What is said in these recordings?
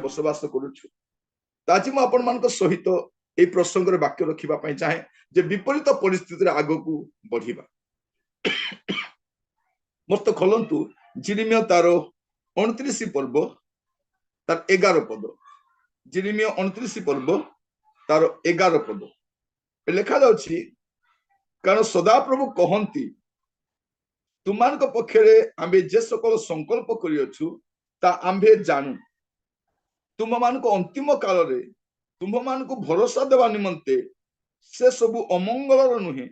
बसवास करुछु आज मु आपण मान सहित ये प्रसंग वाक्य रखा चाहे जे विपरीत परिस्थिति आग को बढ़िबा मस्त खोलंतु जिरिमिया तार 29 पर्व तार 11 पद जिरिमिया 29 पर्व तार 11 पद लिखा जाउछि कारण सदाप्रभु कहंती तुमान पक्षरे आम्बे जे सकल संकल्प करियछु ता आम्बे जानू तुम मान को अंतिम काल रे तुम मान को भरोसा देवा निमंते से सबु अमंगलर नुहे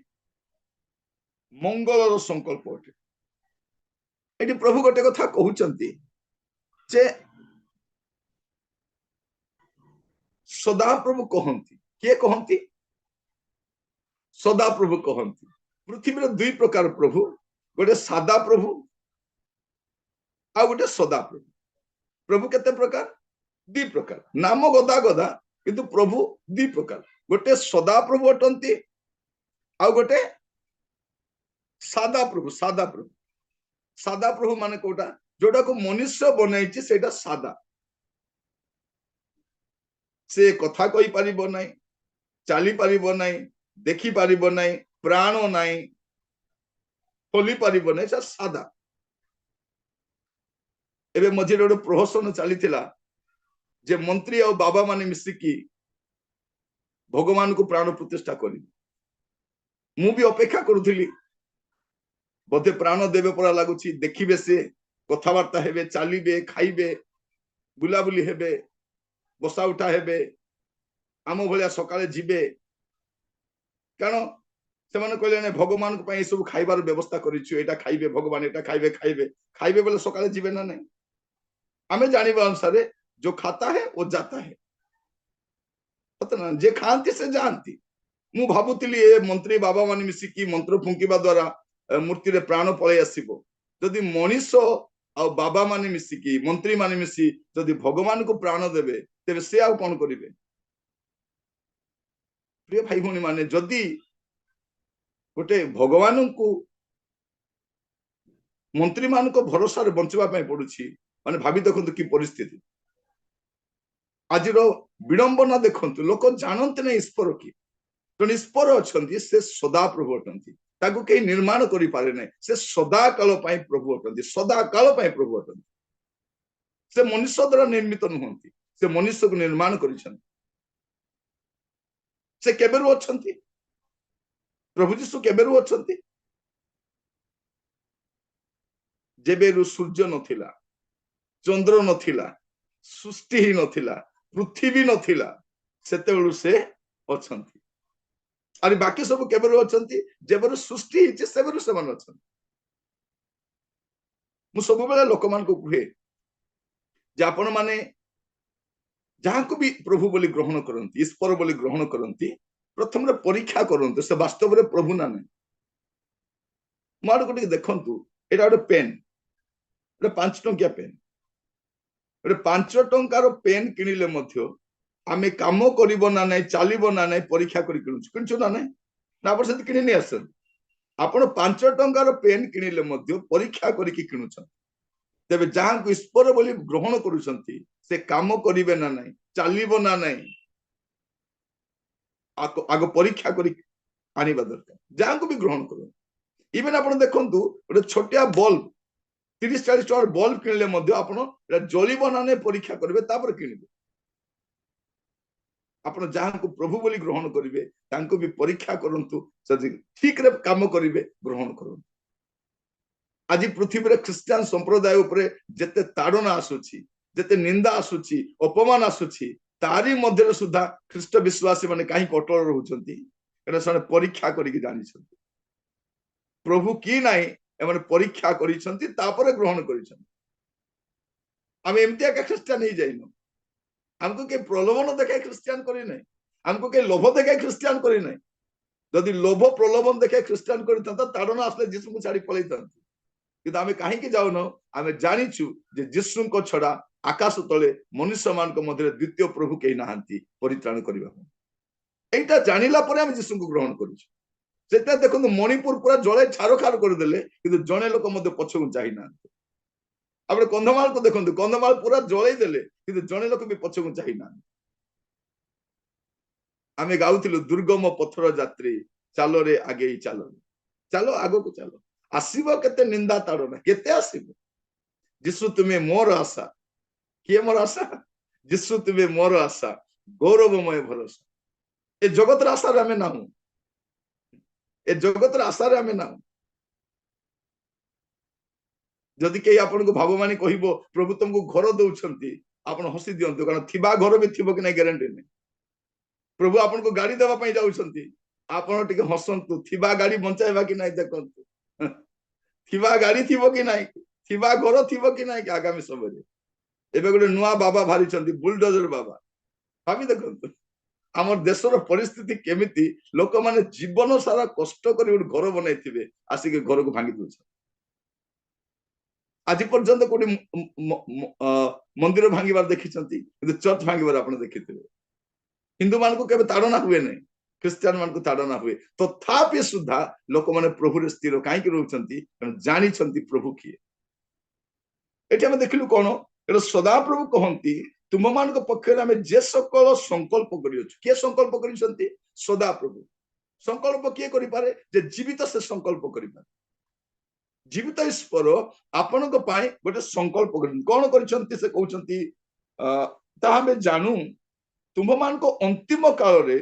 मंगलर संकल्प अटे एटी प्रभु गोटे कथा कहउचंती जे सदाप्रभु कहंती के कहंती सदाप्रभु कहंती पृथ्वी रे दुई प्रकार प्रभु गोटे सादा प्रभु आ गोटे सदा प्रभु प्रभु केते प्रकार दी प्रकार नाम गदा गदा किंतु प्रभु दी प्रकार गोटे सदा प्रभु अटंती आ गोटे सादा प्रभु माने कोटा जोटा को मनुष्य बनाई सेटा सादा से कथा कहि परिबो नाही चाली परिबो नाही देखि परिबो नाही प्राण नाही खोली परिबो नाही से सादा एबे मझिरे गोटे प्रहसन चलीथिला जे मंत्री और बाबा माने मिसिकी भगवान को प्राण प्रतिष्ठा करी मु भी अपेक्षा करुथिली बोधे प्राण देवे परा लागुची देखिबे से कथावार्ता हेबे चालिबे खाइबे बुलाबुली हेबे बसा उठा हेबे आम भलिया सकाळे जिबे कारण से माने कहले ने भगवान को पई सब खाइबार व्यवस्था करिछु एटा खाइबे भगवान एटा खाइबे खाइबे खाइबे बोले सकाळे जिबे ना नहीं हमें जानिबा अनुसार जो खाता है वो जाता है पता ना जे खांती से जानती मु भाबुतिली ए मंत्री बाबा माने मिसिकी मंत्र फुंकीबा द्वारा मूर्ति रे प्राण पळे आसीबो जदि मनीष आ बाबा माने मिसिकी मंत्री माने मिसी जदि भगवान को प्राण देबे तेबे से आ कोन करिवे प्रिय भाई भौणी माने जदि गोटे भगवान को मंत्री मान को भरोसा रे बंचवा पय पडुछि माने भाबी देखंतु की परिस्थिति आज विडंबना देखंतु लोक जानते नहीं ईश्वर की जन ईश्वर अछंती से सदा प्रभु अटंती ताकू के निर्माण करि पारे नै से सदा काल पय प्रभु अटंती सदा काल पय प्रभु अटंती से मनुष्य द्वारा निर्मित नहंती से मनुष्य को निर्माण करिछन से केबेरु अछंती प्रभु यीशु केबेरु अछंती जेबेरु सूर्य नथिला चंद्र नथिला सृष्टि ही नथिला पृथ्वी नथिला सेतेबेलु से अछंती अरे बाकी सब केबेरु अछंती जेबेरु सृष्टि हिचे सेबेरु से मन अछंती मु सब बेला लोक मान को कहे जे आपण माने जहां को भी प्रभु बोली ग्रहण करंती ईश्वर बोली ग्रहण करंती प्रथम रे परीक्षा करंती से वास्तव रे प्रभु ना नै मार को देखंतु एटा गोटे पेन गोटे 5 टंकिया पेन गोटे 5 टंकार पेन किनिले मध्य आमे काम करिबो ना नै चालिबो ना नै परीक्षा करि किणुछु ना नै ना पर से किनि नै आसन आपण 5 टंकार पेन किनिले मध्य परीक्षा करि कि किणुछ तेबे जहां को ईश्वर बोली ग्रहण करूछंती से काम करिवे ना नै चालिबो ना नै आगो परीक्षा करि आनिबा दरकार जहां को भी ग्रहण करू इवन आपण देखंतु गोटे छोटिया बल्ब 30-40 टका बल्ब किनले मध्य आपण एटा जलिबो ना नै परीक्षा करिवे तापर किनिबे आपण जहां को प्रभु बोली ग्रहण करिवे तांको भी परीक्षा करंतु सदी ठीक रे काम करिवे ग्रहण करंतु आज पृथ्वी रे क्रिश्चियन संप्रदाय ऊपर जते ताड़ना आसुची जते निंदा आसुची अपमान आसुची तारी मध्य सुधा ख्रीष्ट विश्वासी माने काहे कटल रहउचंती एना सने परीक्षा करिकि जानिछंती प्रभु की नाही एमाने परीक्षा करिसंती तापर ग्रहण करिसंती हम एमतिया का क्रिश्चियन ही जाइनो हमको के प्रलोभन देखाय क्रिश्चियन करी नै हमको के लोभ देखाय क्रिश्चियन करी नै जदि लोभ प्रलोभन देखाय क्रिश्चियन करी त ताड़ना आसले यीशु को छाड़ी पळैतंती किंतु आमे काहे कि जाउनो आमे जानिछु जे यीशु को छडा आकाश तले मनुष्य मान को मध्य द्वितीय प्रभु के नाहंती परित्राण करबा एटा जानिला परे हम यीशु को ग्रहण करूछु सेटा देखो मणिपुर पूरा जळे छारखार कर देले किंतु जणे लोक मध्य पछकु चाहि ना ଆପଣ କନ୍ଧମାଳକୁ ଦେଖନ୍ତୁ, କନ୍ଧମାଳ ପୁରା ଜଳେଇ ଦେଲେ କିନ୍ତୁ ଜଣେ ଲୋକ ବି ପଛକୁ ଚାହିଁ ନାହାନ୍ତି। ଆମେ ଗାଉଥିଲୁ ଦୁର୍ଗମ ପଥର ଯାତ୍ରୀ ଚାଲରେ ଆଗେଇ ଚାଲ, ଚାଲ ଆଗକୁ ଚାଲ, ଆସିବ କେତେ ନିନ୍ଦା ତାଡନା, କେତେ ଆସିବ। ଯୀଶୁ ତୁମେ ମୋର ଆଶା। କିଏ ମୋର ଆଶା? ଯୀଶୁ ତୁମେ ମୋର ଆଶା, ଗୌରବମୟ ଭରସା। ଏ ଜଗତର ଆଶାରେ ଆମେ ନାହୁଁ, ଏ ଜଗତର ଆଶାରେ ଆମେ ନାହୁଁ। ଯଦି କେହି ଆପଣଙ୍କୁ ଭାବମାନି କହିବ ପ୍ରଭୁ ତମକୁ ଘର ଦଉଛନ୍ତି, ଆପଣ ହସି ଦିଅନ୍ତୁ, କାରଣ ଥିବା ଘର ବି ଥିବ କି ନାଇଁ ଗ୍ୟାରେଣ୍ଟି ନାହିଁ। ପ୍ରଭୁ ଆପଣଙ୍କୁ ଗାଡି ଦେବା ପାଇଁ ଯାଉଛନ୍ତି, ଆପଣ ଟିକେ ହସନ୍ତୁ, ଥିବା ଗାଡି ବଞ୍ଚାଇବା କି ନାଇଁ ଦେଖନ୍ତୁ, ଥିବା ଗାଡି ଥିବ କି ନାଇଁ, ଥିବା ଘର ଥିବ କି ନାଇଁ ଆଗାମୀ ସମୟରେ। ଏବେ ଗୋଟେ ନୂଆ ବାବା ବାହାରିଛନ୍ତି, ବୁଲଡୋଜର ବାବା। ଭାବି ଦେଖନ୍ତୁ ଆମର ଦେଶର ପରିସ୍ଥିତି କେମିତି, ଲୋକମାନେ ଜୀବନ ସାରା କଷ୍ଟ କରି ଗୋଟେ ଘର ବନେଇଥିବେ, ଆସିକି ଘରକୁ ଭାଙ୍ଗି ଦଉଛନ୍ତି। ଆଜି ପର୍ଯ୍ୟନ୍ତ କୋଉଠି ମନ୍ଦିର ଭାଙ୍ଗିବାର ଦେଖିଛନ୍ତି, କିନ୍ତୁ ଚର୍ଚ୍ଚ ଭାଙ୍ଗିବାର ଆପଣ ଦେଖିଥିବେ। ହିନ୍ଦୁ ମାନଙ୍କୁ କେବେ ତାଡନା ହୁଏ ନାହିଁ, ଖ୍ରୀଷ୍ଟିଆନ ମାନଙ୍କୁ ତାଡନା ହୁଏ, ତଥାପି ସୁଦ୍ଧା ଲୋକମାନେ ପ୍ରଭୁରେ ସ୍ଥିର କାହିଁକି ରହୁଛନ୍ତି? କାରଣ ଜାଣିଛନ୍ତି ପ୍ରଭୁ କିଏ। ଏଠି ଆମେ ଦେଖିଲୁ କଣ, ଏଟା ସଦାପ୍ରଭୁ କହନ୍ତି ତୁମମାନଙ୍କ ପକ୍ଷରେ ଆମେ ଯେ ସକଳ ସଂକଳ୍ପ କରିଅଛୁ। କିଏ ସଂକଳ୍ପ କରିଛନ୍ତି? ସଦାପ୍ରଭୁ। ସଂକଳ୍ପ କିଏ କରିପାରେ? ଯେ ଜୀବିତ ସେ ସଂକଳ୍ପ କରିପାରେ। ଜୀବିତ ଈଶ୍ୱର ଆପଣଙ୍କ ପାଇଁ ଗୋଟେ ସଂକଳ୍ପ କରିଛନ୍ତି। କଣ କରିଛନ୍ତି ସେ କହୁଛନ୍ତି, ତାହା ଆମେ ଜାଣୁ ତୁମମାନଙ୍କ ଅନ୍ତିମ କାଳରେ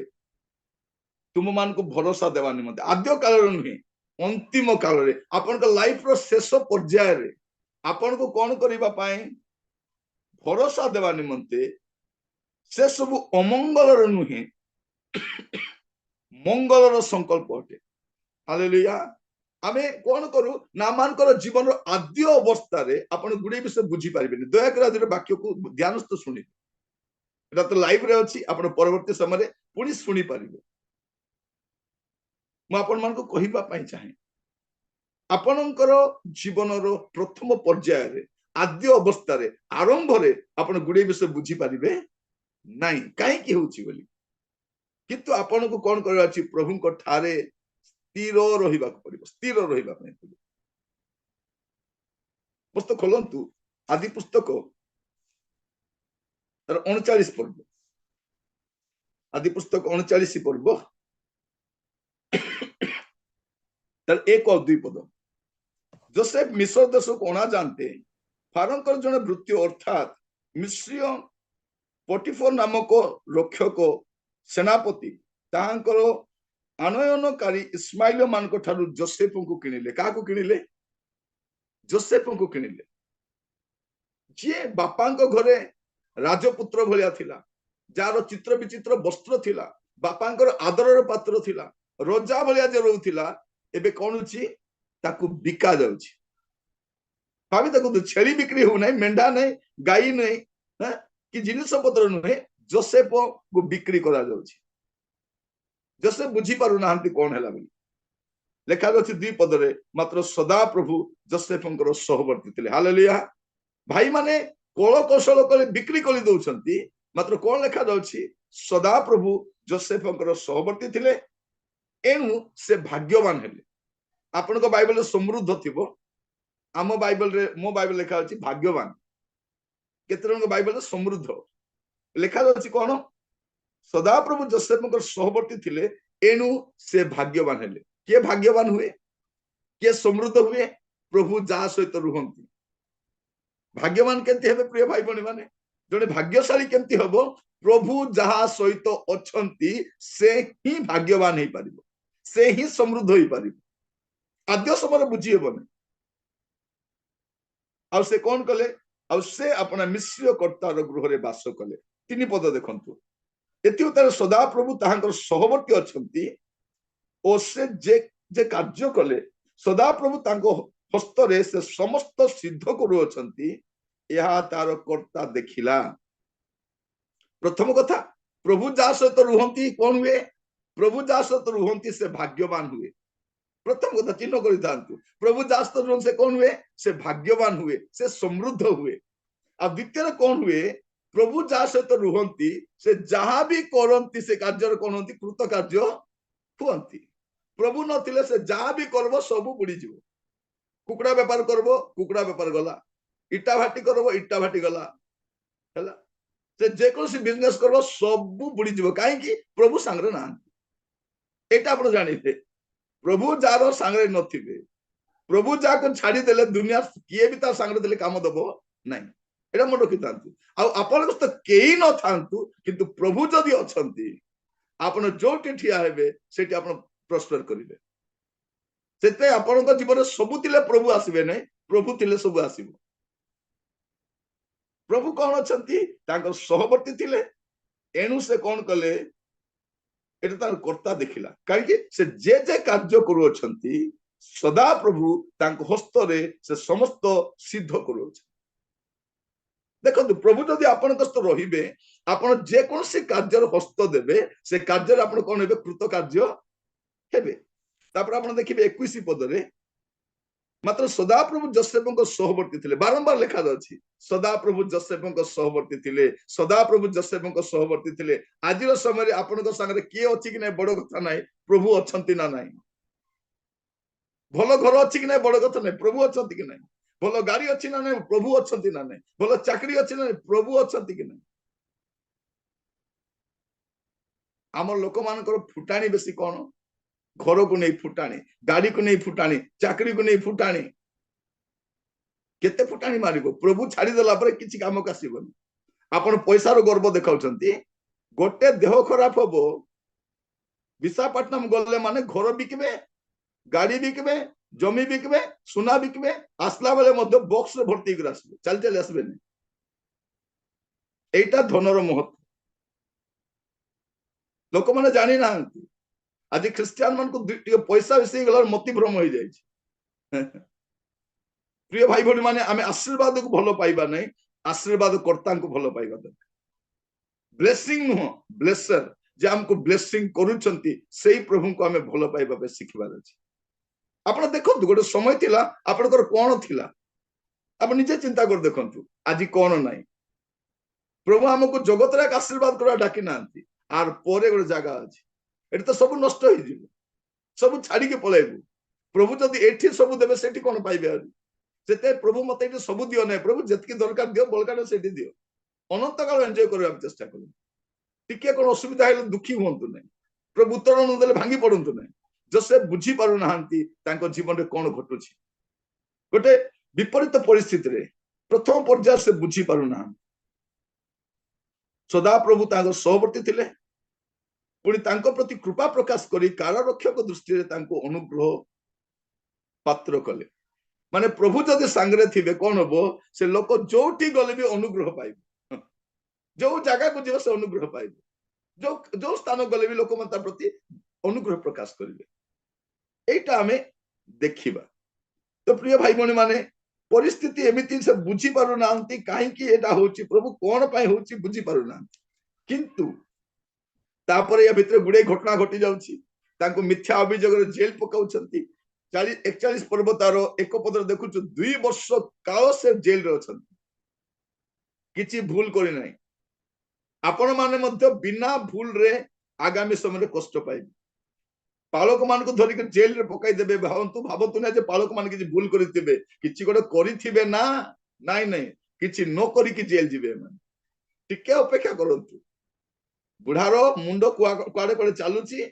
ତୁମମାନଙ୍କୁ ଭରସା ଦେବା ନିମନ୍ତେ। ଆଦ୍ୟ କାଳରେ ନୁହେଁ, ଅନ୍ତିମ କାଳରେ, ଆପଣଙ୍କ ଲାଇଫର ଶେଷ ପର୍ଯ୍ୟାୟରେ ଆପଣଙ୍କୁ କଣ କରିବା ପାଇଁ? ଭରସା ଦେବା ନିମନ୍ତେ। ସେ ସବୁ ଅମଙ୍ଗଳର ନୁହେଁ, ମଙ୍ଗଳର ସଂକଳ୍ପ ଅଟେ। ହାଲେଲୁୟା। ଆମେ କଣ କରୁ ନା, ଆମମାନଙ୍କର ଜୀବନର ଆଦ୍ୟ ଅବସ୍ଥାରେ ଆପଣ ଗୁଡେ ବିଷୟ ବୁଝିପାରିବେନି। ଦୟାକରି ଆଜିର ବାକ୍ୟକୁ ଧ୍ୟାନ ସହିତ ଶୁଣିବେ। এটা ତ ଲାଇଭରେ ଅଛି, ଆପଣ ପରବର୍ତ୍ତୀ ସମୟରେ ପୁଣି ଶୁଣିପାରିବେ। ମୁଁ ଆପଣମାନଙ୍କୁ କହିବା ପାଇଁ ଚାହେଁ, ଆପଣଙ୍କର ଜୀବନର ପ୍ରଥମ ପର୍ଯ୍ୟାୟରେ, ଆଦ୍ୟ ଅବସ୍ଥାରେ, ଆରମ୍ଭରେ ଆପଣ ଗୁଡେ ବିଷୟ ବୁଝିପାରିବେ ନାଇଁ, କାହିଁକି ହଉଛି ବୋଲି। କିନ୍ତୁ ଆପଣଙ୍କୁ କଣ କରିବାର ଅଛି? ପ୍ରଭୁଙ୍କ ଠାରେ ସ୍ଥିର ରହିବାକୁ ପଡିବ, ସ୍ଥିର ରହିବା ପାଇଁ ପଡିବ। ପୁସ୍ତକ ଖୋଲନ୍ତୁ, ଆଦି ପୁସ୍ତକ 39 ପର୍ବ, ଆଦି ପୁସ୍ତକ 39 ପର୍ବ ତାର 1 ଆଉ 2 ପଦ। ଯୋसेफ ମିଶ୍ର ଦେଶକୁ ଅଣାଯାନ୍ତେ ଫାରୋଙ୍କର ଜଣେ ଭୃତ୍ୟ ଅର୍ଥାତ୍ ମିଶ୍ରୀୟ ପଟିଫର ନାମକ ରକ୍ଷକ ସେନାପତି ତାହାଙ୍କର ଆନୟନକାରୀ ଇସ୍ମାଇଲ ମାନଙ୍କ ଠାରୁ ଯୋसेफଙ୍କୁ କିଣିଲେ। କାହାକୁ କିଣିଲେ? ଯୋसेफଙ୍କୁ କିଣିଲେ। ଯିଏ ବାପାଙ୍କ ଘରେ ରାଜପୁତ୍ର ଭଳିଆ ଥିଲା, ଯାହାର ଚିତ୍ର ବିଚିତ୍ର ବସ୍ତ୍ର ଥିଲା, ବାପାଙ୍କର ଆଦରର ପାତ୍ର ଥିଲା, ରଜା ଭଳିଆ ଯେ ରହୁଥିଲା, ଏବେ କଣ ହଉଛି? ତାକୁ ବିକା ଯାଉଛି। ଭାବି ଦେଖନ୍ତୁ, ଛେଳି ବିକ୍ରି ହଉନାହିଁ, ମେଣ୍ଢା ନାହିଁ, ଗାଈ ନାହିଁ, କି ଜିନିଷ ପତ୍ର ନୁହେଁ, ଯୋसेफଙ୍କୁ ବିକ୍ରି କରାଯାଉଛି। ଯୋसेफ ବୁଝିପାରୁନାହାନ୍ତି କଣ ହେଲା ବୋଲି। ଲେଖାଯାଉଛି 2 ପଦରେ, ମାତ୍ର ସଦାପ୍ରଭୁ ଯୋसेफଙ୍କର ସହବର୍ତ୍ତୀ ଥିଲେ। ହାଲେଲୁୟା। ଭାଇମାନେ କଳ କୌଶଳ କରି ବିକ୍ରି କରି ଦଉଛନ୍ତି, ମାତ୍ର କଣ ଲେଖାଯାଉଛି? ସଦାପ୍ରଭୁ ଯୋसेफଙ୍କର ସହବର୍ତ୍ତୀ ଥିଲେ, ଏଣୁ ସେ ଭାଗ୍ୟବାନ ହେଲେ। ଆପଣଙ୍କ ବାଇବଲରେ ସମୃଦ୍ଧ ଥିବ, ଆମ ବାଇବଲରେ, ମୋ ବାଇବଲ ଲେଖା ଅଛି ଭାଗ୍ୟବାନ। କେତେ ଜଣଙ୍କ ବାଇବଲରେ ସମୃଦ୍ଧ ଲେଖାଯାଉଛି କଣ? ସଦାପ୍ରଭୁ ଯୋसेफଙ୍କର ସହବର୍ତ୍ତୀ ଥିଲେ, ଏଣୁ ସେ ଭାଗ୍ୟବାନ ହେଲେ। କିଏ ଭାଗ୍ୟବାନ ହୁଏ? କିଏ ସମୃଦ୍ଧ ହୁଏ? ପ୍ରଭୁ ଯାହା ସହିତ ରୁହନ୍ତି। ଭାଗ୍ୟବାନ କେମିତି ହେବେ ପ୍ରିୟ ଭାଇ ଭଉଣୀ ମାନେ? ଜଣେ ଭାଗ୍ୟଶାଳୀ କେମିତି ହବ? ପ୍ରଭୁ ଯାହା ସହିତ ଅଛନ୍ତି ସେ ହିଁ ଭାଗ୍ୟବାନ ହେଇପାରିବ, ସେ ହିଁ ସମୃଦ୍ଧ ହେଇପାରିବ। ଆଦ୍ୟ ସମୟରେ ବୁଝି ହେବନି। ଆଉ ସେ କଣ କଲେ? ଆଉ ସେ ଆପଣ ମିଶ୍ର କର୍ତ୍ତାର ଗୃହରେ ବାସ କଲେ। 3 ପଦ ଦେଖନ୍ତୁ। ଏଥିରେ ସଦାପ୍ରଭୁ ତାହାଙ୍କର ସହବର୍ତ୍ତୀ ଅଛନ୍ତି ଓ ସେ ଯେ କାର୍ଯ୍ୟ କଲେ, ସଦାପ୍ରଭୁ ତାଙ୍କ ହସ୍ତରେ ସେ ସମସ୍ତ ସିଦ୍ଧ କରୁଅଛନ୍ତି, ଏହା ତାର କର୍ତ୍ତା ଦେଖିଲା। ପ୍ରଥମ କଥା, ପ୍ରଭୁ ଯାହା ସହିତ ରୁହନ୍ତି କଣ ହୁଏ? ପ୍ରଭୁ ଯାହା ସହିତ ରୁହନ୍ତି ସେ ଭାଗ୍ୟବାନ ହୁଏ। ପ୍ରଥମ କଥା ଚିହ୍ନ କରିଥାନ୍ତୁ, ପ୍ରଭୁ ଯାହା ସହିତ ରୁହନ୍ତି ସେ କଣ ହୁଏ? ସେ ଭାଗ୍ୟବାନ ହୁଏ, ସେ ସମୃଦ୍ଧ ହୁଏ। ଆଉ ଦ୍ୱିତୀୟରେ କଣ ହୁଏ? ପ୍ରଭୁ ଯାହା ସହିତ ରୁହନ୍ତି ସେ ଯାହା ବି କରନ୍ତି ସେ କାର୍ଯ୍ୟରେ କଣ ହୁଅନ୍ତି? କୃତ କାର୍ଯ୍ୟ ହୁଅନ୍ତି। ପ୍ରଭୁ ନଥିଲେ ସେ ଯାହା ବି କରିବ ସବୁ ବୁଡିଯିବ। କୁକୁଡ଼ା ବେପାର କରିବ, କୁକୁଡ଼ା ବେପାର ଗଲା। इटा भाटी करब इटा भाटी गला हैला से जेकोसी बिजनेस करब सब बुड़ी जीव कहीं प्रभु सांगरे ना एटा आपण जानिबे प्रभु जार सांगरे नथिबे प्रभु जाको छाड़ी देले दुनिया किए भी ता सांगरे देले काम दबो नहीं एटा मन रखि थांतु आ आपण तो केही न थांतु किंतु प्रभु जदि अछंती आपण जोटी ठिया हेबे सेठी आपण प्रॉस्पर करिवे सेते आपण जीवन सबु तिले प्रभु आसीबे नै प्रभु तिले सब आसीबो प्रभु कौन अछंती तांको सहवर्ती थिले एणु से कौन कले एटा तार कर्ता देखिला काहे से जे कार्य करू अछंती सदा प्रभु तांको हस्त रे से समस्त सिद्ध करू देखो प्रभु जदि आपण कस्त रहिबे आपण जे कोनसी कार्य हस्त देबे से कार्य आपण कोन हेबे कृत कार्य हेबे तापर आपण देखिबे 21 पद रे मात्र सदा प्रभु जोसेफ सहवर्ती थिले बारंबार लिखा अछि सदा प्रभु जोसेफ सहवर्ती थिले सदा प्रभु जोसेफ सहवर्ती थिले आजिर समय आपण संगे किए अछि कि नै बड़ कथा नै प्रभु अछंती ना नै भलो घर अछि कि नै बड़ कथा नै प्रभु अछंती कि नै भलो गाड़ी अछि ना नै प्रभु अछंती ना नै भलो चाकरी अछि ना प्रभु अछंती कि नै हमर लोक मानकर फुटाणी बेसी कोन घर को नहीं फुटाणी गाड़ी को नहीं फुटाणी चाकरी को नहीं फुटाणी केते फुटाणी मारिबो प्रभु छाड़ी देला पर किछि काम कासिबनी आपण पैसा रो गर्व देखाउछंती गोटे देह खराब होबो विशाखापट्टनम गले माने घर बिकबे गाड़ी बिकबे जमी बिकबे सुना बिकबे आसला बेले मध्य बॉक्स रे भर्ती कर आसबे चल चल आसबे नै एटा धनर महत्व लोक माने जानि ना आज ख्रिस्टियन मन को पैसा बेसी गला मति भ्रम हो जाय प्रिय भाई भौणी माने आमे आशीर्वाद को भलो पाइबा नै आशीर्वाद कर्ता को भलो पाइबा दरकार ब्लेसिंग नो ब्लेसर जे हमको ब्लेसिंग करूछंती सेही प्रभु को आमे भलो पाइबा बे सिखबार अछि आपण देखंतु गोटे समय थिला आपनकर कोन थिला आपण निजे चिंता कर देखंतु आज कोन नाही प्रभु हमको जगत रे आशीर्वाद करा डाकी नांती आर पोरे गोटे जगह अछि एटा तो सब नष्ट हो जिवो सब छाड़ी के पळेबो प्रभु जदी एठी सब देबे सेठी कोन पाइबे सेते प्रभु मते एठी सब दियो नै प्रभु जतकी दरकार दियो बलकाटा सेठी दियो अनंत काल एन्जॉय करबा चेष्टा करू टिके कोन असुविधा हेले दुखी होंतु नै प्रभु उत्तर न देले भांगी पडंतु नै जसे बुझी पारु नाहंती तांको जीवन रे कोन घटुची गोटे विपरीत परिस्थिति रे प्रथम पर्याय से बुझी पारु ना सदा प्रभु तांको सहवर्ती थिले पुणी तांको प्रति कृपा प्रकाश करी कारारक्षक दृष्टि रे तांको अनुग्रह पात्र कले माने प्रभु जदि सांगरे थिबे कोन हबो से लोक जोठी गले भी अनुग्रह पाइबे जो जगह को जीव से अनुग्रह पाइबे जो स्थान गले भी लोक मता प्रति अनुग्रह प्रकाश करिवे एटा हमें देखिबा तो प्रिय भाई भौणी माने परिस्थिति एमिति से बुझी पारु नांती काहे कि एटा होची प्रभु कोन पाई होची बुझी पारु नांती किंतु तापर या भितर गुडे घटना घटी जाउची तांको मिथ्या अभियोग रे जेल पकाउछंती 41 पर्व तारो एक पदर देखुछु 2 वर्ष काल से जेल रे अछंती किछि भूल करि नै आपण माने मध्य बिना भूल रे आगामी समय रे कष्ट पाइबे पालक मान को धरिक जेल रे पकाई देबे भावंतु ना जे पालक मान किछि भूल करिथिबे किछि गोटे करिथिबे ना नाइ नै किछि न करी कि जेल जिबे माने टिके अपेक्षा करंतु बुढ़ारो मुंडो कुआडे कुआडे चालुची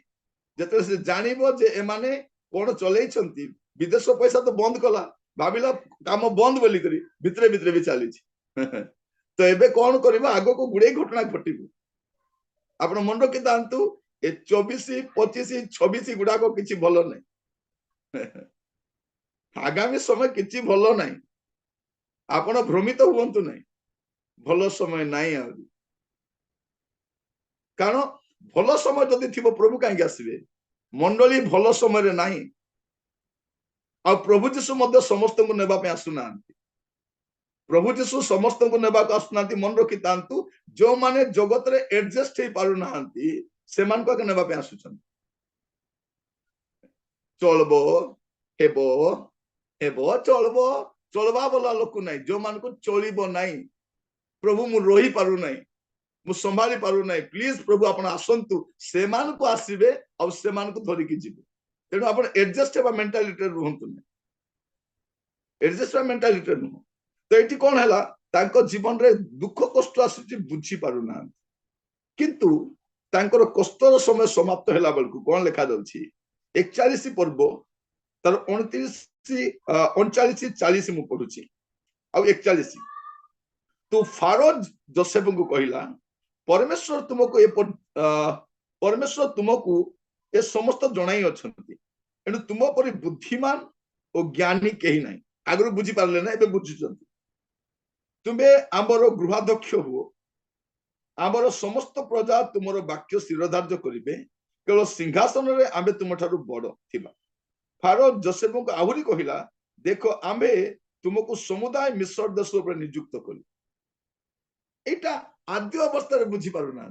जते से जानिबो जे ए माने कोन चलै छंती विदेश पैसा तो बंद कला भाबिला काम बंद बोली करी भितरे भितरे भी चाली तो एबे कोन करबा आगो को गुडे घटना घटिबो आपण मन रखि दांतु ए 24 25 26 गुडा को किछि भलो नै आगामी समय किछि भलो नै आपण भ्रमित हुवंतु नै भलो समय नै आ कारण भलो समय जदि थिबो प्रभु काहे आसीबे मंडली भलो समय रे नाही आ प्रभु जीसु मध्य समस्त को नेबा पे आसुना प्रभु जीसु समस्त को नेबा को आसुना मन रखि तांतु जो माने जगत रे एडजस्ट हे पारु नाहंती से मान को नेबा पे आसुछन चलबो हेबो हेबो चलबो चलबा बोला लोक नाही जो मान को चलिबो नाही प्रभु मु रही पारु नाही मु संभाली पारु नाही प्लीज प्रभु आपण आसंतु से मान को आसीबे और से मान को धरि कि जिबे तेनु आपण एडजस्ट हेबा मेंटालिटी रहंतु नाही एडजस्ट हेबा मेंटालिटी नु तो ये कौन है जीवन रे दुख कष्ट आसुची बुझी पारु ना किंतु तांकर कष्टर समय समाप्त हैला बेलकु कौन लिखा जाउची 41 पर्व तार 29 39 40 मु पढुची आ 41 तो फारो जोसेफ को कहला परमेश्वर तुमको परमेश्वर तुमको ये समस्त जणाई अछंती एनु तुम परि बुद्धिमान और ज्ञानी कहीं नहीं आगु बुझी पारले ना एबे बुझुचंती तुम्हें आमर गृहाध्यक्ष हुओ आमर समस्त प्रजा तुमर वाक्य शिरोधार्य करिवे केवल सिंहासन रे आमे तुम ठारू बड़ थिबा फारो जोसेफ को आहुरी कहला देखो आमे तुमको समुदाय मिस्र देश पर नियुक्त कलु एटा आद्य अवस्था रे बुझी पारु ना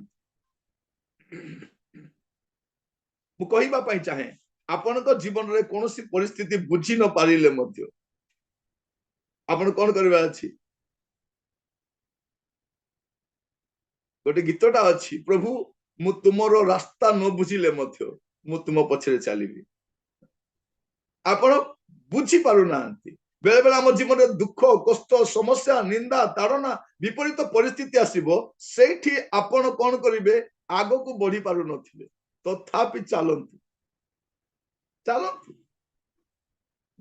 मु कहिबा पई चाहे आपनक जीवन रे कोनोसी परिस्थिति बुझी न पारिले मध्य आपण कोन करबा अछि गोटे गीतटा अच्छी प्रभु मु तुमरो रास्ता न बुझिले मध्य मु तुम पछरे चलीबी आपण बुझी पारु नांती बेले बेले हम जीवन में दुख कष्ट समस्या निंदा ताड़ना विपरीत परिस्थिति आसीबो सेठी आपण कोन करिवे आगो को बढ़ी पारु नथिबे तथापि चलंतु चलंतु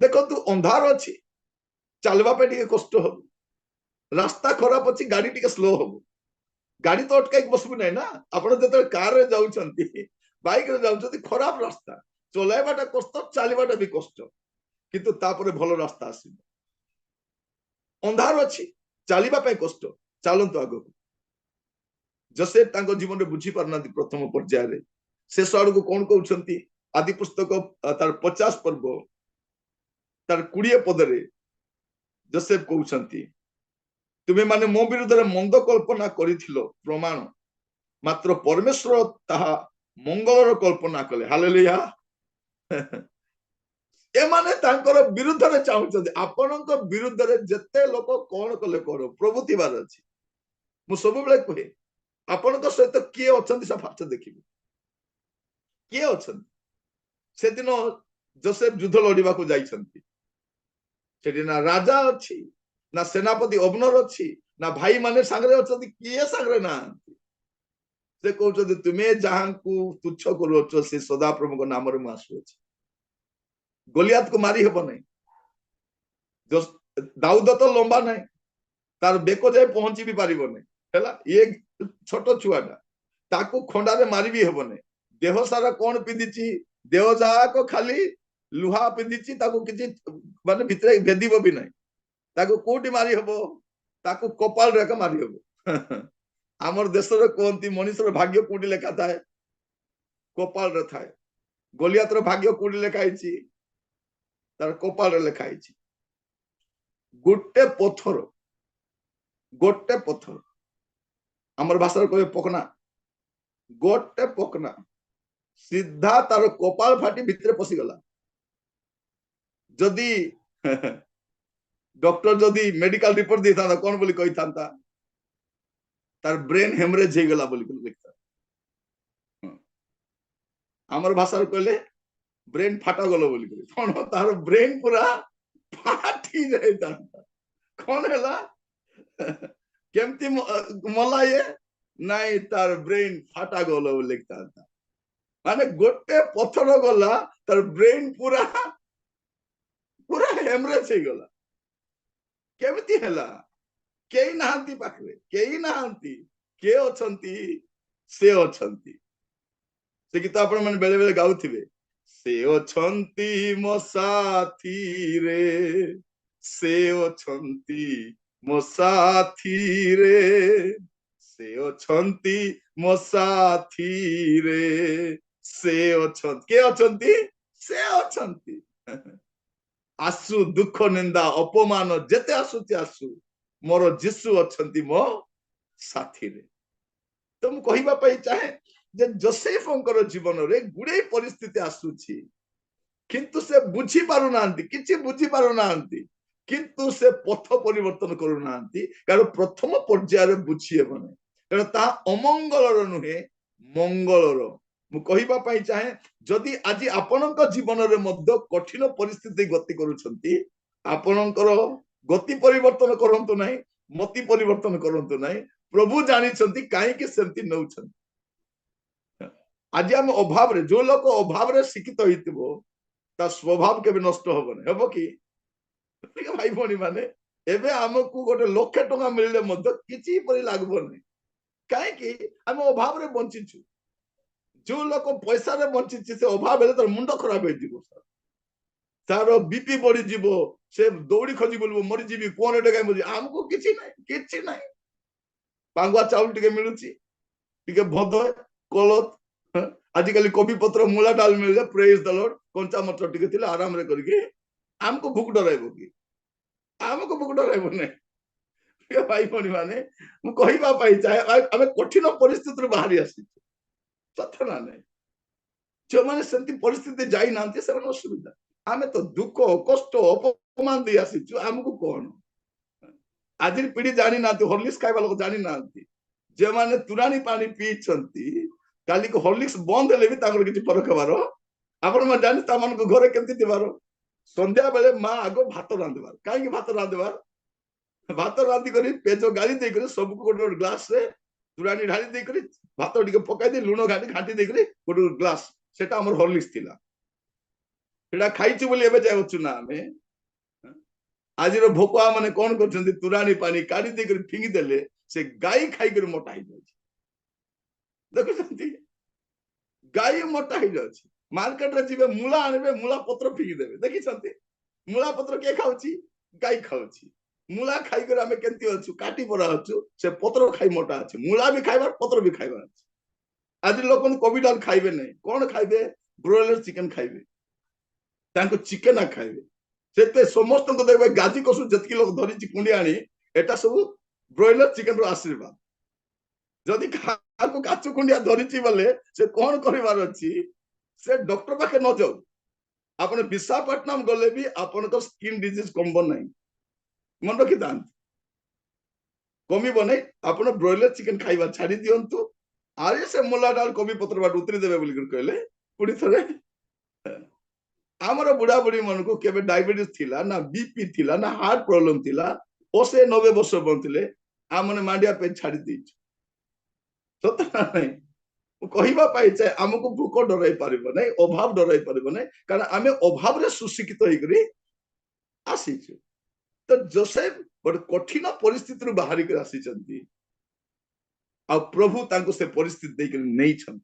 देखो तू अंधार अछि चलवा पे टिके कष्ट हो रास्ता खराब अछि गाड़ी टिके स्लो हो गाड़ी तो अटकाई बसबू ना ना आपण जते कार रे जाउछंती बाइक रे जाउछंती खराब रास्ता चलाइबाटा कष्ट चलीबाटा भी कष्ट किंतु तापरे भलो रास्ता आसीबो अंधार अछि चलीबा पे कष्ट चलंतु आगो जोसेफ तांको जीवन रे बुझी पारना प्रथम पर्याय रे शेष आड़ को कौन कहउछंती आदि पुस्तक तार 50 पर्व तार 20 पद रे जोसेफ कहउछंती तुम्हें माने मो विरुद्ध रे मंद कल्पना करिथिलो प्रमाण मात्र परमेश्वर ताहा मंगलर कल्पना कले हालेलुया ए माने तांकर विरुद्ध रे चाहुछंती आपनक विरुद्ध रे जते लोक कोन कले करो प्रभु थिबार अछि मु सब बेले कहे आपनक सहित किए अछंती सा फास्ट देखिबे किए अछंती से दिन जोसेफ युद्ध लड़िबा को जाइछंती सेठी ना राजा अछि ना सेनापति अबनर अछि ना भाई माने सांगरे अछंती किए सांगरे ना से कहउछंती तुमे जहां को तुच्छ करूछ से सदा प्रभु को नाम रे मु आसु अछि गोलियात को मारी हेबो नै जो दाऊद तो लंबा नै तार बेको जाय पहुंची भी पारिबो नै हैला ये छोटो छुआटा ताकू खंडा रे मारी भी हेबो नै देह सारा कोन पिंदिची देह जा को खाली लुहा पिंदिची ताकू किछि माने भितरे भेदिबो भी नै ताकू कोटी मारी हेबो ताकू कपाल रे का मारी हेबो हमर देश रे कोंती मनुष्य भाग्य कोटी लेखा थाए कपाल रे थाए गोलियात रो भाग्य कोटी लेखाइची तार कपाल रे लेखाइची गोटे पत्थर हमर भाषा रे पकना गोटे पकना सीधा तार कपाल फाटी भितरे पसी गला जदी डॉक्टर जदी मेडिकल रिपोर्ट देता कौन बोली कही था तार ब्रेन हेमरेज हो गला बोली लिखता हमर भाषा रे कहले ब्रेन फाटा गलो बोली कौन तार ब्रेन पूरा फाटी जाइता कौन हैला केमती मला ये नाई तार ब्रेन फाटा गलो बोली लिखता माने गोटे पत्थर गला तार ब्रेन पूरा पूरा हेमरेज हो गला केमती हैला केई नाहंती पाखरे केई नाहंती के अछंती से अछंती से गीत आपण माने बेले बेले गाउथिबे से अछंती मो साथी रे से अछंती मो साथी रे से अछंती मो साथी रे से अछंती के अछंती से अछंती आसु दुख निंदा अपमान जेते आसुती आसु मोर जीसु अछंती मो साथी रे तो मु कहिबा पई चाहे जे जोसेफंकर जीवन रे गुडे परिस्थिति आसुची किंतु से बुझी पारु नांती किछि बुझी पारु नांती किंतु से पथ परिवर्तन करू नांती कारण प्रथम पर्याय रे बुझी हेबने कारण ता अमंगलर नुहे मंगलर मु कहिबा पई चाहे जदि आज आपनक जीवन रे मध्य कठिन परिस्थिति गति करूछंती आपनकर गति परिवर्तन करंतु नहीं, मति परिवर्तन करंतु नहीं। प्रभु जानिछंती काहेकि सेमती नउछंती। आज हम अभाव रे, जो लोक अभाव रे शिक्षित होइतिबो ता स्वभाव केबे नष्ट होबन हेबो कि भाई भणी माने एबे हमकु गोटे लाख टका मिलले मध्य किछि परि लागबो नै काहेकि हम अभाव रे बंचिछु। जो लोक पैसा रे बंचिछि से अभाव हेले तर मुंड खराब होई दिबो तार बीपी बढ़ी जीवो से दौड़ी खोजी बोलबो मरि जीवी कोन एटे गाय मरि हमकु किछि नै पांगुआ चाउल टिके मिलुची टिके भद कोलत आजिकल कोबी पत्र मूला डाल मिल जा प्रेज द लॉर्ड कंचा मटर टिके थिले आराम रे करके हमको भूख डराइबो कि हमको भूख डराइबो नै भाई भणी माने मु कहिबा पाई चाहे आमे कठिन परिस्थिति रे बाहरी आसी सत्य ना नै जो माने सेंती परिस्थिति जाई नांती से असुविधा आमे तो दुख कष्ट अपमान दे आसी हमको कोन आज पीढ़ी जानी ना हॉर्लिक्स खाइबा लोक जानी ना जे माने तुरानी पानी पीछंती काली को हॉर्लिक्स बंद हेले भी ताकर किछि फरक हबारो आपण मा जानि ता मन को घरे केमति दिबारो संध्या बेले मां आगो भात रांदबार काई भात रांदबार भात रांदी करी पेजो गाली दे करी सब को गोटे ग्लास रे तुरानी ढाली दे करी भात टिके पकाई दे लूण घाटी दे करी गोटे ग्लास सेटा हमर हॉर्लिक्स थिला सेटा खाइछु बोली एबे जाउछु ना हमें आज भोकुआ माने कौन कर तुरानी पानी काढ़ी दे फिंगी देले से गाई खाई कर मोटा ही देखुं गाई मोटा ही जाउची मार्केट रे जीवे मूला आनबे मूला पत्र फिंगी देबे देखि मूला पत्र के खाउची गाई खाउची मूला खाई कर हमें केंती अछु काटी परा अछु से पत्र खाई मोटा अछि मूला भी खाइबार पत्र भी खाइबार अछि आज लोक कोबी डाल खाइबे नै कोन खाइबे ब्रॉयलर चिकन खाइबे तांको चिकन आ खाइबे सेते समस्त को देखबे गाजी कसु जतकी लोग धरिची कुंडी आनी एटा सब ब्रॉयलर चिकन रो आशीर्वाद जदि खाको काचु कुंडिया धरिची बले से कोन करिवार अछि से डॉक्टर पाखे न जाऊ आपण विशाखापट्टनम गले भी आपण तो स्किन डिजीज कमबो नै मन रखि दान कमिबो नै आपण ब्रॉयलर चिकन खाइबा छाडी दियंतु आरे से मुला डाल कोबी पत्र बाट उतरी देबे बोली कहले पुडी थरे आमर बुढ़ा बुढ़ी मन को केबे डायबिटीज थिला ना बीपी थिला ना हार्ट प्रॉब्लम थिला 80 90 वर्ष बनथिले आ मने मांडिया पे छाडी दिछ सत ना नै कहिबा पाई चाहे हमको भूख डराई पारिबो नै अभाव डराई पारिबो नै कारण आमे अभाव रे सुशिक्षित होई करी आसीछु तो जोसेफ बड़ कठिन परिस्थिति रु बाहरी कर आसीचंती आ प्रभु तांको से परिस्थिति देई कर नै छन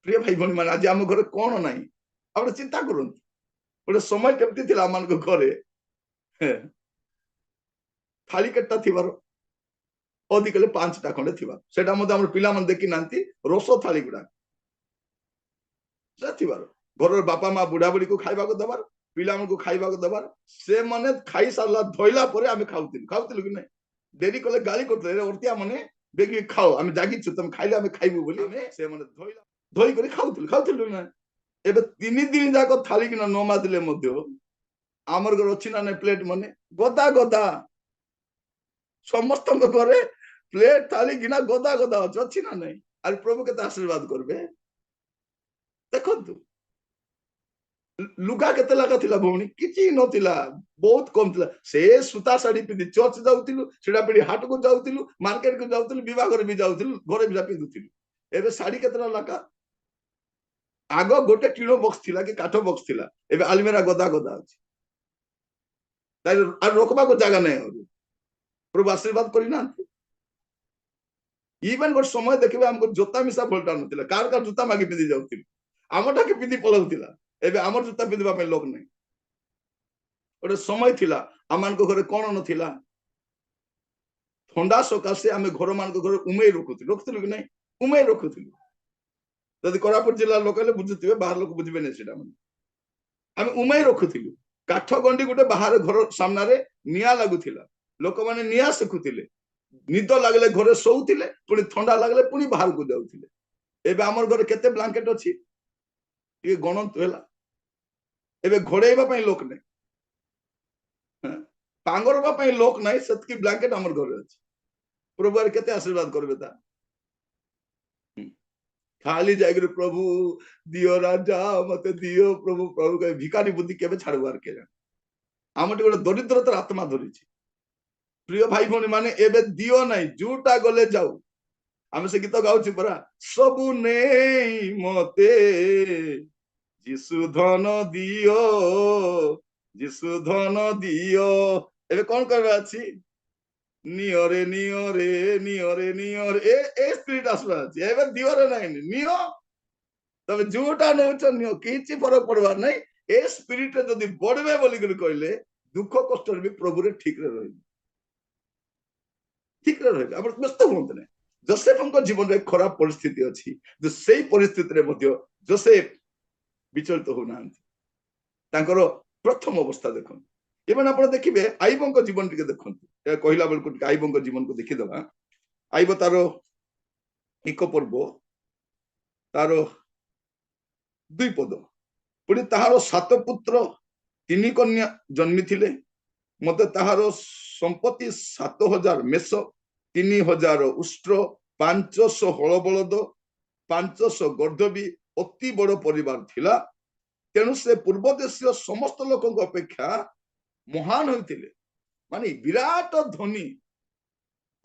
प्रिय भाई भणी मान आज हम घर कोन नै आपण चिंता करन गोटे समय केमती थिला मान को घरे थाली केटा थिबार अधिक 5टा खंडे थिबा सेटा मते हमर पिला मन देखि नांती रस थाली गुडा से थिबार घर बापा मां बुढ़ा बुढ़ी को खाइबा को दबार पिला मन को खाइबा को दबार से माने खाई सारला धोइला परे आमे खाउतिलु कि नै देरी कले गाली करतले रे ओरतिया माने बेगी खाओ आमे जागी छु तुम खाइले आमे खाइबु बोली आमे से माने धोई करी खाउतिलु ना एबे 3 दिन जाको थाली कि न मादिले मध्य आमर घर अछि ना नै प्लेट माने गदा गदा समस्त घरे प्लेट थाली गिना गदा गदा अछि ना नै आर प्रभु के आशीर्वाद करबे देखंतु लुगा केते लगा थिला भौणी किछि नथिला बहुत कम थिला से सुता साड़ी पिंदी चर्च जाउतिलु सेडा पिंदी हाट को जाउतिलु मार्केट को जाउतिलु विवाह घर भी जाउतिलु घरे भी पिंदुतिलु एबे साड़ी केतना लगा आगो गोटे टीनो बॉक्स थिला कि काठो बॉक्स थिला एबे अलमीरा गदा गदा अछि ताई आ रोकबा को जगह नै और प्रभु आशीर्वाद करी ना इवन गोट समय देखबे हमको जोता मिसा भोल्टा नथिला कार जूता मागी पिंदी जाउतिलु आमटा के पिंदी पळौतिला एबे आमर जूता पिंदबा पे लोक नै गोटे समय थिला आमान को घरे कोन नथिला ठंडा सकाशे आमे घर मान को घरे उमेई रखुतिलु कि नै उमेई रखुतिलु जदि कोरापुट जिला लोक ले बुझुतिबे बाहर लोक बुझिबे नै सेटा मन आमे उमेई रखुतिलु काठ गंडी गोटे बाहर घर सामना रे निया लागुतिला लोक माने निया सेखुतिले निद लागले घरे सोउतिले पुनी ठंडा लागले पुनी बाहर को जाउतिले एबे हमर घरे केते ब्लैंकेट अछि ये गणंत होला एबे घोड़ेबा पई लोक नै पांगरबा पई लोक नै सतकी ब्लैंकेट हमर घरे अछि प्रभु आर केते आशीर्वाद करबे ता खाली जाकर प्रभु दियो राजा मत दियो प्रभु प्रभु के भिखारी बुद्धि केबे छाड़बार के आमटे गोटे दरिद्रतार आत्मा धरी प्रिय भाई भौणी माने एबे दियो नहीं जोटा गले जाऊ आम से गीत गाउची परा सबु नहीं मते जिसु धन दियो जिसु धन दियो एबे कौन करबा अछि नियरे नियरे नियरे नियरे ए स्पिरिट आसबा अछि एबे दियो रे नहीं नियो तबे जोटा नउछ नियो किछि फरक पड़बार नहीं ए स्पिरिट जदि बढ़बे बोली कहले दुख कष्ट भी प्रभु रे ठीक रे रही ठीक रे रही आप व्यस्त हुंत नहीं जोसेफ जीवन में खराब परिस्थिति अच्छी जो से परिस्थिति जोसेफ विचलित होना प्रथम अवस्था देख इवन आप देखिए आईब जीवन टे देखते कहला बेलू आईब जीवन को देखीदे आईब तार एक पर्व तार दुई पद पुणी ताहार 7 पुत्र 3 कन्या जन्मी थिले मते ताहार संपत्ति 7000 मेष 3000 उष्ट्र 500 हल बलद 500 गर्दबी अति बड़ परिवार थिला तेणु से पूर्व देशीय समस्त लोक अपेक्षा महान होते माने विराट धनी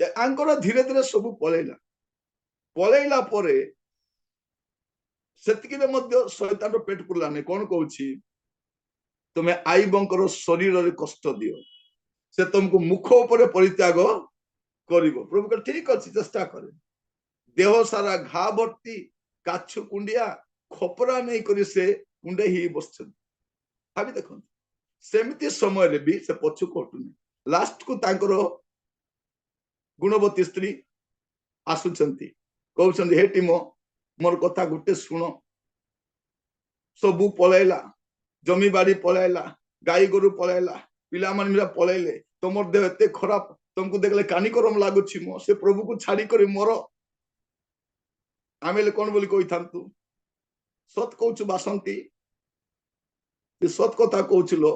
आंकर धीरे धीरे सब पलैला परे सेतिकिरे मध्य शैतान पेट पुरला नहीं कौन कहूँ तुम्हें आईबंकर शरीर रे कष्ट दियो से तुमको मुख उपरे परित्याग करिवो प्रभु का ठीक अच्छी चेष्टा करे देह सारा घा भर्ती काछु कुंडिया खपरा नहीं करी से कुंडे ही बस भाभी देख सेमती समय रे भी से पछु हटुनी लास्ट को तांकर गुणवती स्त्री आसुचंती कहउचंती हे टीम मोर कथा गुटे सुन सबू पलैला जमी बाड़ी पलैला गाई गोरु पलैला पिला मन पलैले तुमर देह एते खराब तुमको देखले कानी करम लागुछि मो से प्रभु को छाड़ी करे मोर आमेले कोन बोली कहि थांतु सत कहउछु बासंती ते सत कथा कहउछलो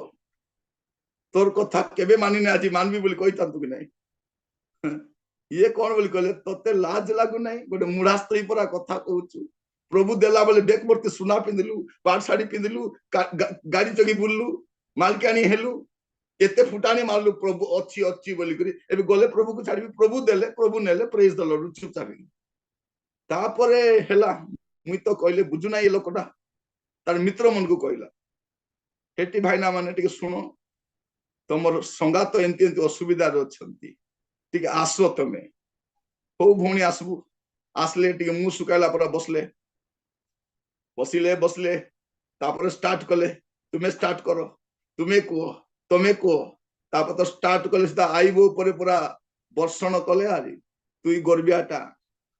तोर कथा केबे मानिने आजि मानबी बोली कहि थांतु कि नहीं ये कौन बोली कहले तते लाज लागु नहीं गोटे मुढ़ा स्त्री परा कथा कहउछु प्रभु देला बोले बेक मरते सुना पिंदिलु पाट साड़ी पिंदिलु गाड़ी चगी बुललु मालकानी हेलु केते फुटानी मारलु प्रभु अच्छी अच्छी बोली करी एबे गले प्रभु को छाड़ी प्रभु देले प्रभु नेले प्रेज द लॉर्ड चुपचाप तापरे हेला मुई तो कहले बुझु ना ये लोकटा तार मित्र मन को कहला हेटी भाईना माने टिके सुनो तमर संगात एंती एंती असुविधा रे अछंती टिके आसो तमे हो भौणी आसबु आसले टिके मुंह सुकाइला पर बसले बसले तापर स्टार्ट कले तुम्हें स्टार्ट करो तुम्हें को तापर तो स्टार्ट कले सीधा आईबो ऊपर पूरा वर्षण कले आरी तु गर्बियाटा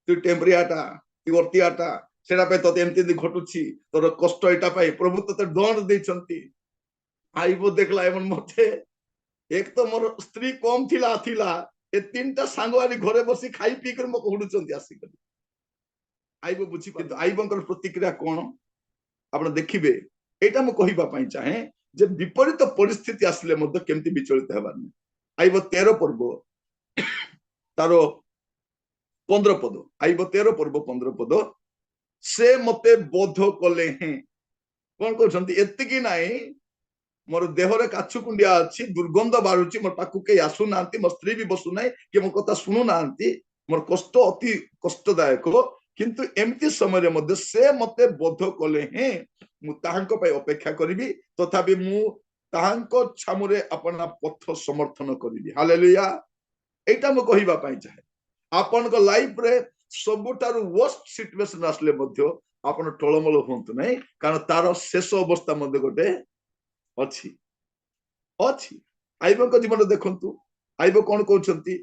तु टेम्परियाटा तु वर्तियाटा सेटा पे तते एमती घटुछि तोर कष्ट एटा पाई प्रभु तते दंड देछंती आईबो देखला एमन मते एक तो मोर स्त्री कम थिला ए तीनटा सांगवारी घरे बसी खाई पी कर मको हुडुचंती आसी कर आईबो बुझी किंतु आईबंकर प्रतिक्रिया कोन आपण देखिबे एटा म कहिबा पई चाहे जे विपरीत परिस्थिति आसले मध्य केमती विचलित हेबार नै आईबो 13 पर्व तारो 15 पद आईबो 13 पर्व 15 पद से मते बोध कले हैं कोन कहउछंती एतिकी नाही मोर देह रे काछु कुंडिया अछि दुर्गंध बारुची मोर पाखु के आसु नांती मोर स्त्री भी बसु नाही के मो कथा सुनु नांती मोर कष्ट अति कष्टदायक किंतु एमती समय मध्य से मते बोध कले हैं मु ताहांको पय अपेक्षा करिवि तथापि मु ताहांको छामुरे अपना पथ समर्थन करिवि हालेलुया एटा मु कहिबा पय चाहे आपन को लाइफ रे सबुटारु वर्स्ट सिचुएशन आसले मध्य आपन टळमल होंतु नै कारण तार शेष अवस्था मध्य गोटे अच्छी अच्छी आईब को जीवन देखंतु आईब कौन कहउछंती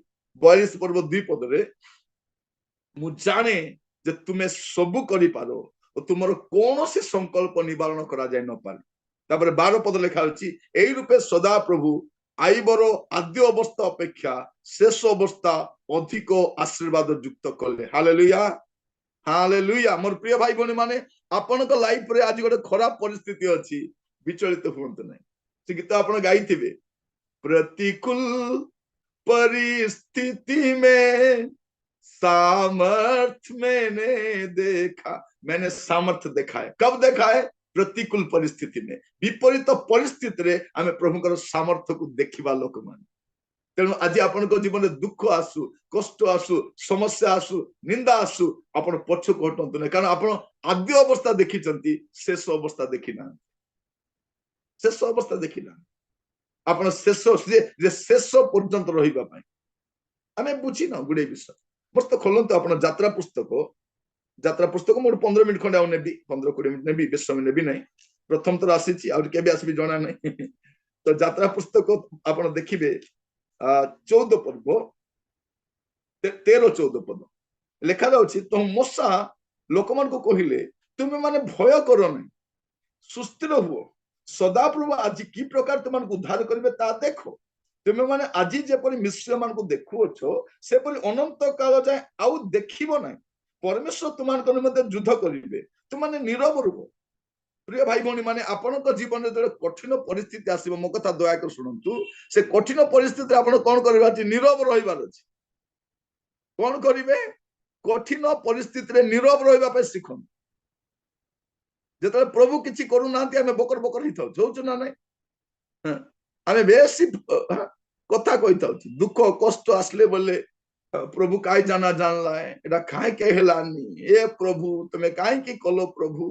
42 पर्व 2 पद रे मु जाने जे तुमे सब करि पारो और तुमर कोनोसी संकल्प निवारण करा जाय न पारे तापर 12 पद लिखा अछि एई रूपे सदा प्रभु आईबर आद्य अवस्था अपेक्षा शेष अवस्था अधिक आशीर्वाद युक्त कले हालेलुया हालेलुया मोर प्रिय भाई बहनी माने आपन को लाइफ रे आज गोटे खराब परिस्थिति अछि विचलित हुंत नहीं से गीत आपण गाई थिबे प्रतिकूल परिस्थिति में सामर्थ मैंने देखा मैंने सामर्थ देखा है कब देखा है प्रतिकूल परिस्थिति में विपरीत परिस्थिति रे आमे प्रभुकर सामर्थ्य को देखिबा लोक मान तेणु आज आपण जीवन में दुख आसु कष्ट आसु समस्या आसु निंदा आसु आपण पछ को हटंतु नहीं कारण आपण आद्य अवस्था देखी शेष अवस्था देखी ना शेष अवस्था देखी ना आपण शेष शेष पर्यंत रहिबा पई आमे बुझी ना गुडे विषय मस्त खोलंतु आपण यात्रा पुस्तक मोर 15 मिनिट खंडे नेबी 15-20 मिनिट नेबी बेस समय नेबी नहीं प्रथम थर आसी और केबे आसीबी जणा नहीं तो यात्रा पुस्तक आपण देखिबे 14 पर्व 13-14 पद लिखा जाउछि तो मूसा लोक मान को कहिले तुमे माने भय करो नहीं सुस्थिर हुओ सदाप्रभु आज की प्रकार तुम उद्धार करेंगे ता देखो तुम मैंने आज जेपरी मिश्र मान को देखुओ से अनंत काल जाए आउ देखिबो नहीं परमेश्वर तुम युद्ध करेंगे तुमने नीरव रुह प्रिय भाई भौणी माने आपण जीवन में जो कठिन परिस्थिति आसो मो कथा दयाकर शुणु से कठिन परिस्थिति आप कौन कर नीरव रही कौन करेंगे कठिन परिस्थिति नीरव रहा शिखु जो प्रभु किसी करूना बकर बकर ही था ना ना आम बेसी कथा कही था दुख कष्ट आसले बोले प्रभु कहीं जाना जानला एटा कहीं ए प्रभु तुम्हें कहीं कल प्रभु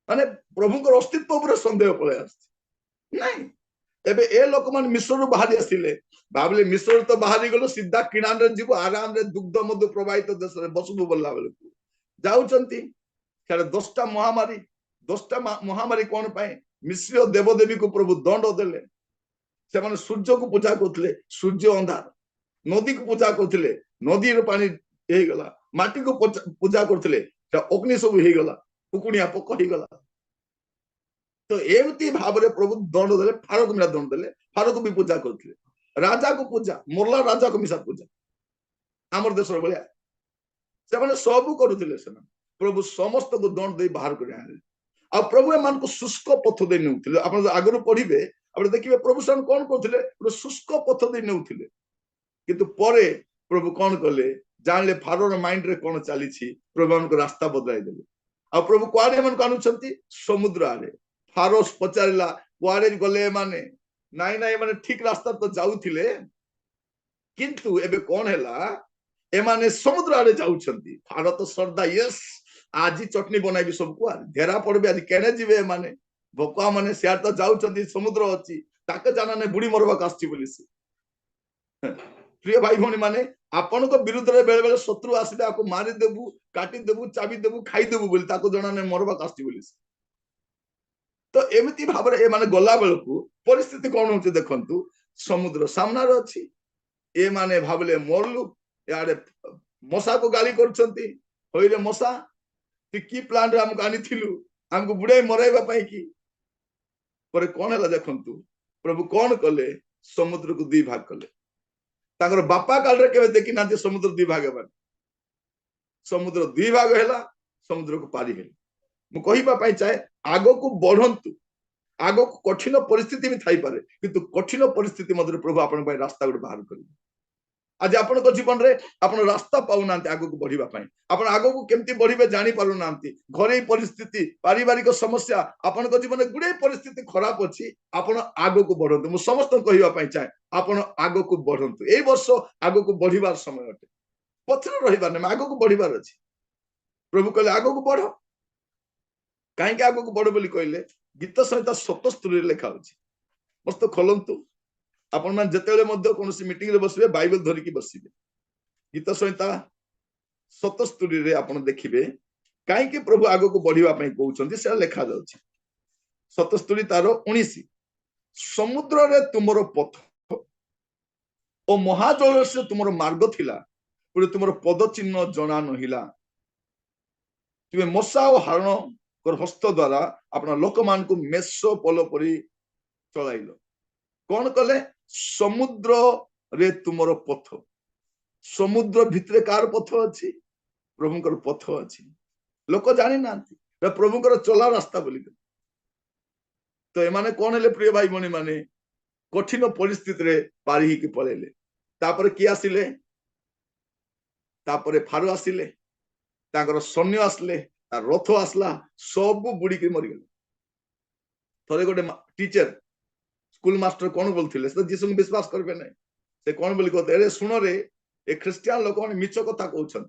माने प्रभु को अस्तित्व पर संदेह पड़े नहीं एबे ए लोक मान मिश्र बाहरी आसिले भाविले मिश्र तो बाहरी गलो सीधा किणान रे जीव आराम रे दुग्ध मधु प्रवाहित देश रे बसबु बोलला बेले जाउचंती क्या 10टा महामारी कौन पाए मिश्र देवदेवी को प्रभु दंड देले से माने सूर्य को पूजा करथिले सूर्य अंधार नदी को पूजा करथिले नदी रो पानी हे गला माटी को पूजा करथिले अग्नि सब हे गला कुकुणिया पक ही गला तो एमती भाव रे प्रभु दंड देले फारो को मिला दंड देले फारो को भी पूजा करथिले राजा को पूजा मोरला राजा को मिसा पूजा आमर देश रो बलिया से माने सब करूथिले से प्रभु समस्त को दंड दे बाहर कर आ प्रभु एमान को शुष्क पथ दे नेउथिले आपण आगरु पढिबे आपण देखिबे प्रभु सन कोन करथिले पुरो शुष्क पथ दे नेउथिले किंतु परे प्रभु कोन करले जानले फारोर माइंड रे कोन चली छी प्रभु एमान को रास्ता बदलाई देले आ प्रभु क्वाडे एमान को अनुछंती समुद्र आले फारोस पचारिला क्वाडे गले माने नाई नाई माने ठीक रास्ता तो जाउथिले किंतु एबे कोन हैला एमाने समुद्र आड़े जाउछंती फारो तो सरदा यस आज चटनी बनाइबी सबको घेरा पड़बे आज केने जीवे माने भोका माने सियार तो जाउछंती समुद्र अछि ताके जाना ने बुढ़ी मरबा कास्ती बोली से प्रिय भाई भौणी माने आपण को विरुद्ध रे बेले बेले शत्रु आसीबे आको मारी देबु काटी देबु चाबी देबु खाई देबु बोली ताको जाना ने मरबा कास्ती बोली से तो एमिति भाबरे ए माने गला बेलकु परिस्थिति कोन होचे देखंतु समुद्र सामना रे अछि ए माने भाबले मरलु याडे मशा को गाली करछंती होइरे मशा की प्लान रे हमको आनी थिलु हमको बुढ़े मराइबा पई की पर कोन हला देखंतु प्रभु कोन कले समुद्र को दुई भाग कले ताकर बापा काल रे केबे देखि नाते समुद्र दुई भाग हेबा समुद्र दुई भाग हैला समुद्र को पारी हेल मु कहिबा पई चाहे आगो को बढ़ंतु आगो को कठिन परिस्थिति भी थाई पारे किंतु कठिन परिस्थिति मधुर प्रभु आपण पई रास्ता गुड बाहर करिबे आज आपण को जीवन रे आपण रास्ता पाउ नांती आगो को बढ़िबा पई आपण आगो को केमती बढ़िबे जानि पारु नांती घरे परिस्थिति पारिवारिक समस्या आपण को जीवन गुडे परिस्थिति खराब अछि आपण आगो को बढ़ंतु मु समस्त कहिबा पई चाहे आपण आगो को बढ़ंतु एई वर्ष आगो को बढ़िबार समय अटे पथर रहिबा ने आगो को बढ़िबार अछि प्रभु कहले आगो को बढ़ो काहे के आगो को बढ़ो बोली कहले गीत संहिता 77 लिखा अछि मस्त खोलंतु आपण मान जतेले मध्य कोनोसी मीटिंग रे बसिबे बाइबल धरि की बसिबे गीत संहिता 77 रे आपण देखिबे काहे के प्रभु आगो को बढ़िबा पई कहउछंती से लिखा जाउछि 77 तारो 19 समुद्र रे तुमरो पथ ओ महाजल से तुमरो मार्ग थिला पुरे तुमरो पद चिन्ह जणा नहिला तुमे मशा ओ हरण कर हस्त द्वारा अपना लोक मान को मेसो पलो परी चलाइलो कौन कले समुद्र रे तुमरो पथ समुद्र भितरे कार पथ अछि प्रभुकर पथ अछि लोक जानि नांती प्रभुकर चला रास्ता बोली तो एमाने कौन हेले प्रिय भाई भौणी माने कठिन परिस्थिति रे पारी के पळेले तापर की आसिले तापर फारो आसिले ताकर सैन्य आसले रथ आसला सब बुड़ी मरीगले थे गोटे टीचर स्कूल मास्टर कौन बोलते जीसु विश्वास करेंगे ना से कौन बोली कहते अरे शुण रे ए ख्रिस्टियान लोक मैंने मिछ कथा कहते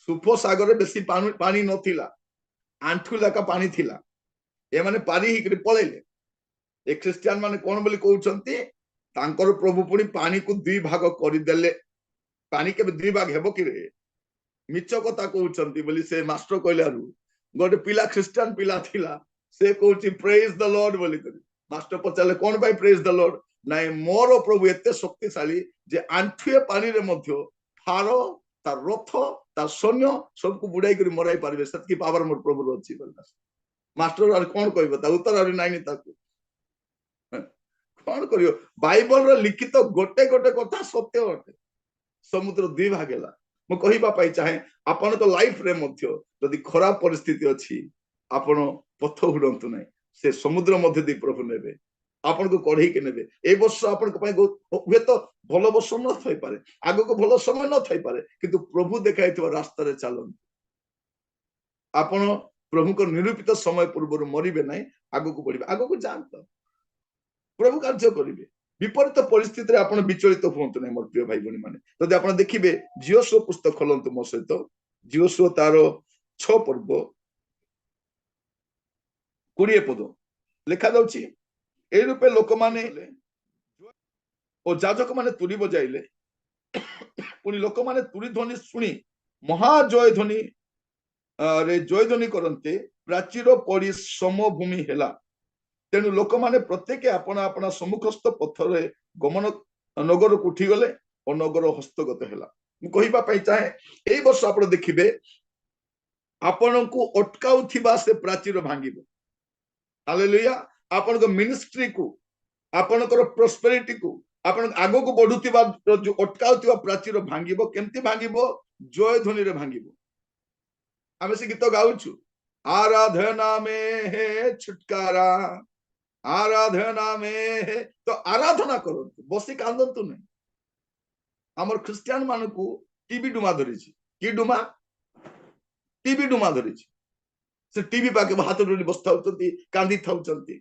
सुफ सागर बेसी पानी नथिला आंठू लाका पानी थिला ए माने पारी ही पलैले ए ख्रिस्टियान माने कौन बोली कहते तांकर प्रभु पुणी पानी को दुई भाग करदेले पानी के दुई भाग हेबो कि रे मिछ कथा कहते बोली से मास्टर कहलारू गोटे पिला ख्रिस्टियान पिला थिला से कहूची प्रेज द लॉर्ड बोली करी मास्टर पचारे कौन भाई प्रेज द लॉर्ड नाइ मोर प्रभु एते शक्तिशाली जे आंठुए पानी रे मध्य फारो तार रथ तार सैन्य सबको बुड़ाई कर मराई पारे से पावर मोर प्रभु अच्छी मास्टर आर कौन कहबो ता उत्तर आर नाइनी ताकू कौन करियो बाइबल रे लिखित गोटे गोटे कथा सत्य अटे समुद्र दुई भाग हेला मु कहिबा पाई चाहे आपण तो लाइफ रे मध्य जदि खराब परिस्थिति अछि आपण पथ हुडंतु नै से समुद्र मध्य दी प्रभु नेबे आपण को कढ़ई के नेबे ए वर्ष आपण को हुए तो भल वर्ष न थई पारे आगो को भल समय न थई पारे किंतु प्रभु देखाइथिबा रास्ता रे चलन आपण प्रभु को निरूपित समय पूर्व मरिबे नै आगो को बढ़िबे आगो को जानत प्रभु कार्य करिवे विपरीत परिस्थिति रे आपण विचलित होंतु नै मोर प्रिय भाई बहनी माने जदि आपण देखिबे जियोसुआ पुस्तक खोलंतु मो सहित जियोसुआ तार 6 पर्व 20 पद लिखा जाउची ए रूपे लोक माने ओ जाजक माने तुरी बजाइले पुनी लोक माने तुरी ध्वनि सुनी महाजय ध्वनि रे जय ध्वनि करन्ते प्राचीर पड़ी समभूमि हेला तेणु लोक माने प्रत्येक अपना अपना सम्मुखस्थ पथरे गमन नगर को उठी गले और नगर हस्तगत हेला मु कहिबा पई चाहे एई वर्ष आपण देखिबे आपण को अटकाउथिबा से प्राचीर भांगिबो हालेलुया आपण को मिनिस्ट्री को आपण को प्रोस्पेरिटी को आपण आगो को बढ़ुथिबा जो अटकाउथिबा प्राचीर भांगिबो केमती भांगिबो जय ध्वनि रे भांगिबो आमे से गीत गाउछु आराधना में है छुटकारा आराधना में है तो आराधना करो बसी कांदंतु नहीं हमर क्रिश्चियन मान को टीवी डुमा धरिछि की डुमा टीवी डुमा धरिछि से टीवी पाके हाथ जोड़ी बसता होचंती कांदी थाउचंती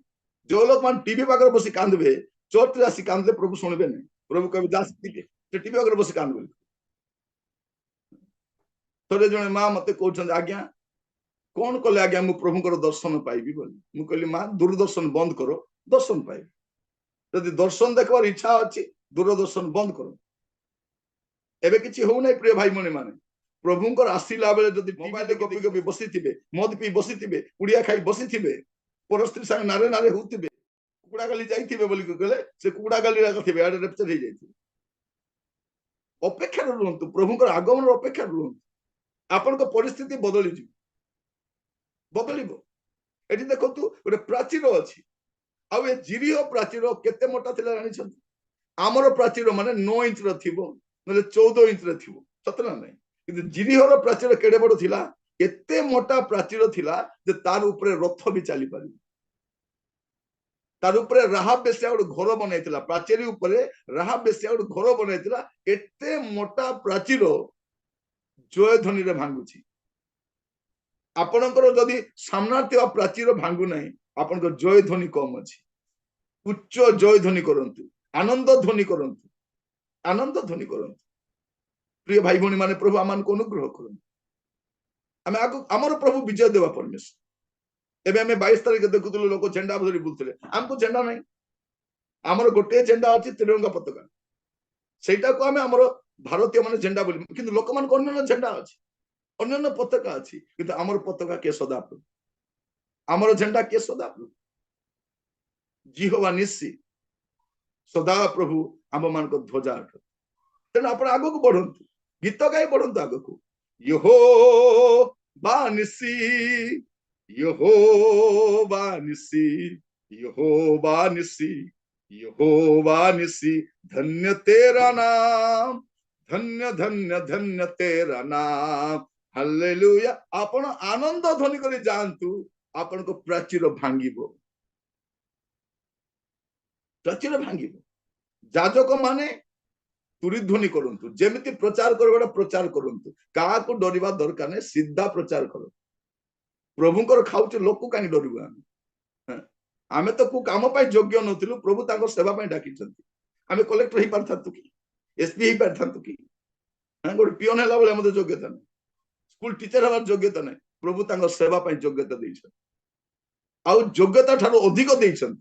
जो लोग मान टीवी पाके बसी कांदबे चोट रे आसी कांदले प्रभु सुनबे नहीं प्रभु कभी दास से टीवी पाके बसी कांदबे थोड़े जने मां मते कहउछन आज्ञा कौन कले आज्ञा मु प्रभु को दर्शन पाइबी बोली मु कहली मां दूरदर्शन बंद करो दर्शन पाइबी यदि दर्शन देखबार इच्छा अछि दूरदर्शन बंद करो एबे किछि हो नै प्रिय भाई मने माने प्रभुंकर आसीला बेले जदि मोबाइल कपी कपी बसी थिबे मद पी बसी थिबे उड़िया खाई बसी थिबे परस्त्री संग नारे नारे होतिबे कुकुड़ा गली जाइथिबे बोली कहले से कुकुड़ा गली राख थिबे आडे रेप्चर हे जाइथिबे अपेक्षा रहंतु प्रभुंकर आगमन अपेक्षा रहंतु आपन को परिस्थिति बदली जी बदलिबो एठी देखंतु गोटे प्राचीर अछि आ ए जिरियो प्राचीर केते मोटा थिला जानि छथि हमर प्राचीर माने 9 इंच र थिबो नले 14 इंच र थिबो सतना नै किंतु जिरिहोर प्राचीर केडे बड़ थिला एते मोटा प्राचीर थिला जे तार ऊपर रथ भी चली पारि तार ऊपर राहाब बेसिया गोटे घर बनैतिला प्राचीर ऊपर राहाब बेसिया गोटे घर बनैतिला एते मोटा प्राचीर जय ध्वनि रे भांगुची आपणकर जदि सामना थिबा प्राचीर भांगु नाही आपणकर जय ध्वनि कम अछि उच्च जय ध्वनि करंतु आनंद ध्वनि करंतु आनंद ध्वनि करंतु प्रिय भाई भणी माने प्रभु आमान को अनुग्रह करंतु आमे आमर प्रभु विजय देवा परमेश्वर एबे हमें 22 तारिख देखुतले लोक झंडा धरि बुलतले हमको झंडा नाही आमर गोटे झंडा अछि त्रिरंगा पताका सेटा को हमें आमर भारतीय माने झंडा बोली किंतु लोक मान को अन्य झंडा अछि अन्य पताका अछि किंतु आमर पताका के सदा प्रभु आमर झंडा के सदा प्रभु जिहोवा निसी सदा प्रभु आम मान को ध्वजा तेना आपण आगो को बढ़ंतु गीत गाई बढ़ंतु आगो को यहोवा निसी यहोवा निसी यहोवा निसी यहोवा निसी धन्य तेरा नाम धन्य धन्य धन्य तेरा नाम हालेलुया आपण आनंद ध्वनि करी जानतु आपण को प्राचीर भांगिबो प्राचीर भांगिबो जाजक माने तुरी ध्वनि करंतु जेमिति प्रचार करबा प्रचार करंतु का को डरिबा दरकार नै सीधा प्रचार करो प्रभुंकर खाऊचे लोक कहीं डरबू आम आमे तो को काम योग्य नथिलु प्रभु ताको सेवा डाकी आमे कलेक्टर ही पारथांतु कि एसपी ही पारथांतु कि गोटे पियोन है मत योग्यता नहीं स्कूल टीचर हमार योग्यता नहीं प्रभु ताको सेवा योग्यता देइछन आउ योग्यता ठारो अधिक देइछन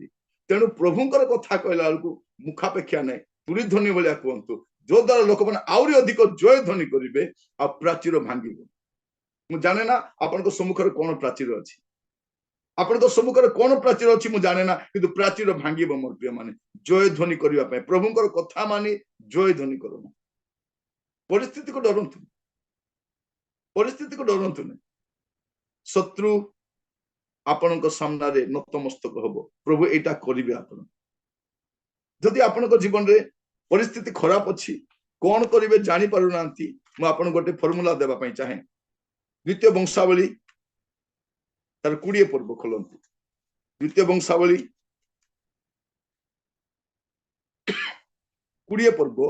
तेणु प्रभुंकर कथा कहला बेलू मुखापेक्षा नहीं तुरी ध्वनि भाया कहतु जो द्वारा लोक मैंने आहरी अधिक जय ध्वनि करेंगे आ प्राचीर भांग मु जाने ना आपण सम्मुखर कौन प्राचीर अच्छी आपण सम्मुखर कौन प्राचीर अच्छी मु जाने ना कि प्राचीर भांग मोर प्रिय माने जय ध्वनि करने प्रभुंकर कथा मानी जय ध्वनि कर परिस्थिति को डरतु परिस्थिति को डरतु नहीं शत्रु आपण सामने नतमस्तक हम प्रभु एटा करेंगे आपण जदि आपण जीवन में परिस्थिति खराब अच्छी कौन करेंगे जानी पारु ना मुझे गोटे फर्मुला देवाई चाहे द्वितीय वंशावली तार 20 पर्व खोलते द्वितीय वंशावली 20 पर्व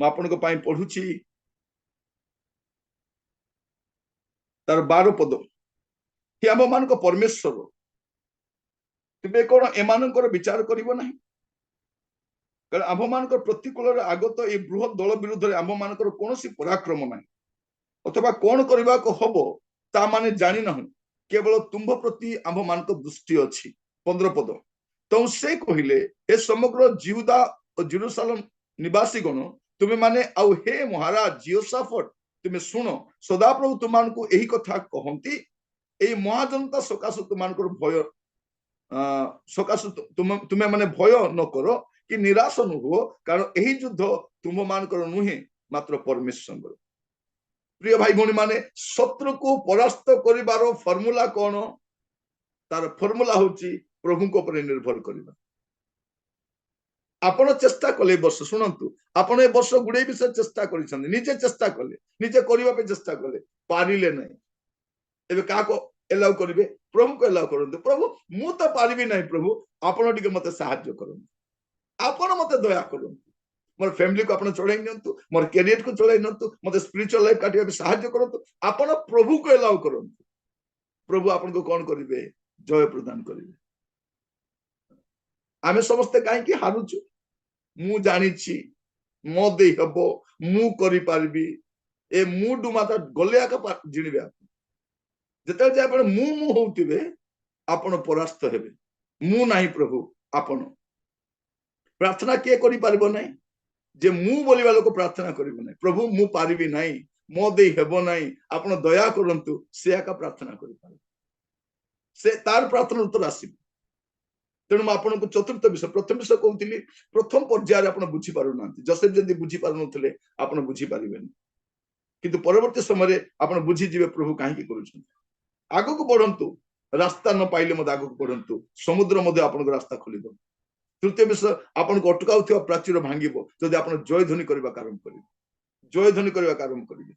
मुझे पढ़ुची तार 12 पद कि आम मान परमेश्वर तेरे कौन एमानकर विचार करिवो नहीं कारण आम मान प्रतिकूल आगत ये बृहत दल विरुद्ध में आम मान कौन पराक्रम ना अथवा कौन करने को हम ता माने जानी ना केवल तुम्भ प्रति आम मान दृष्टि अच्छी 15 पद तो से कहले हे समग्र जिहुदा और जेरूशलेम निवासी गण तुम्हें माने आउ हे महाराज जियोसाफट तुम्हें शुण सदाप्रभु तुमको यही कथा कहती यही महाजनता सकाश तुमको भय सकाश तुम्हें माने भय न कर कि निराश न हो कारण यही युद्ध तुम मानकर नुहे मात्र परमेश्वर प्रिय भाई भौणी माने शत्रु को परास्त करिवार फॉर्मूला कौन तार फॉर्मूला होची प्रभु को पर निर्भर करबा आपण चेष्टा कले वर्ष शुणंतु आपण ए वर्ष गुडे विषय चेष्टा करिसंदी निजे चेष्टा कले निजे करिवा पे चेष्टा कले पारिले नहीं एबे का को एलाउ करिवे प्रभु को एलाउ करंतु प्रभु मु तो पारिबी नहीं प्रभु आपण टिके मते सहायता करंतु आपण मते दया करंतु मोर फैमिली को आपण चढ़ाई नियंतु मोर कैरियर को चढ़ाई नियंतु मते स्पिरिचुअल लाइफ काटिया भी सहायता करंतु आपण प्रभु को एलाउ करंतु प्रभु आपण को कोन करिवे जय प्रदान करिवे आमे समस्त काहे कि हारुछु मु जानिछि मो दे हबो मु करि पारबी ए मु डुमाता गले आका जिनिबे जते जे आपण मु होउतिबे आपण परास्त हेबे मु नाही प्रभु आपण प्रार्थना के करि पारबो नाही जे मु बोलिबा लोक प्रार्थना करिबो नाही प्रभु मु पारिबी नाही मो दे हेबो नाही आपण दया करंतु से आका प्रार्थना करि पारबे से तार प्रार्थना उत्तर आसीबे तेणु मुझे चतुर्थ विषय प्रथम विषय कहती प्रथम पर्यायर आप बुझी पार ना जोसेफ जब बुझी पार नुले आप बुझी पारे किंतु परवर्ती समय आप बुझीजे प्रभु कहीं कर आग को बढ़ंतु रास्ता न पाइले मत आग को बढ़ंतु समुद्र मध्य आप रास्ता खोल तृतीय विषय आपको अटकाऊ प्राचीर भांग जदि आप जय ध्वनि करने आरंभ करेंगे जय ध्वनि करने आरंभ करेंगे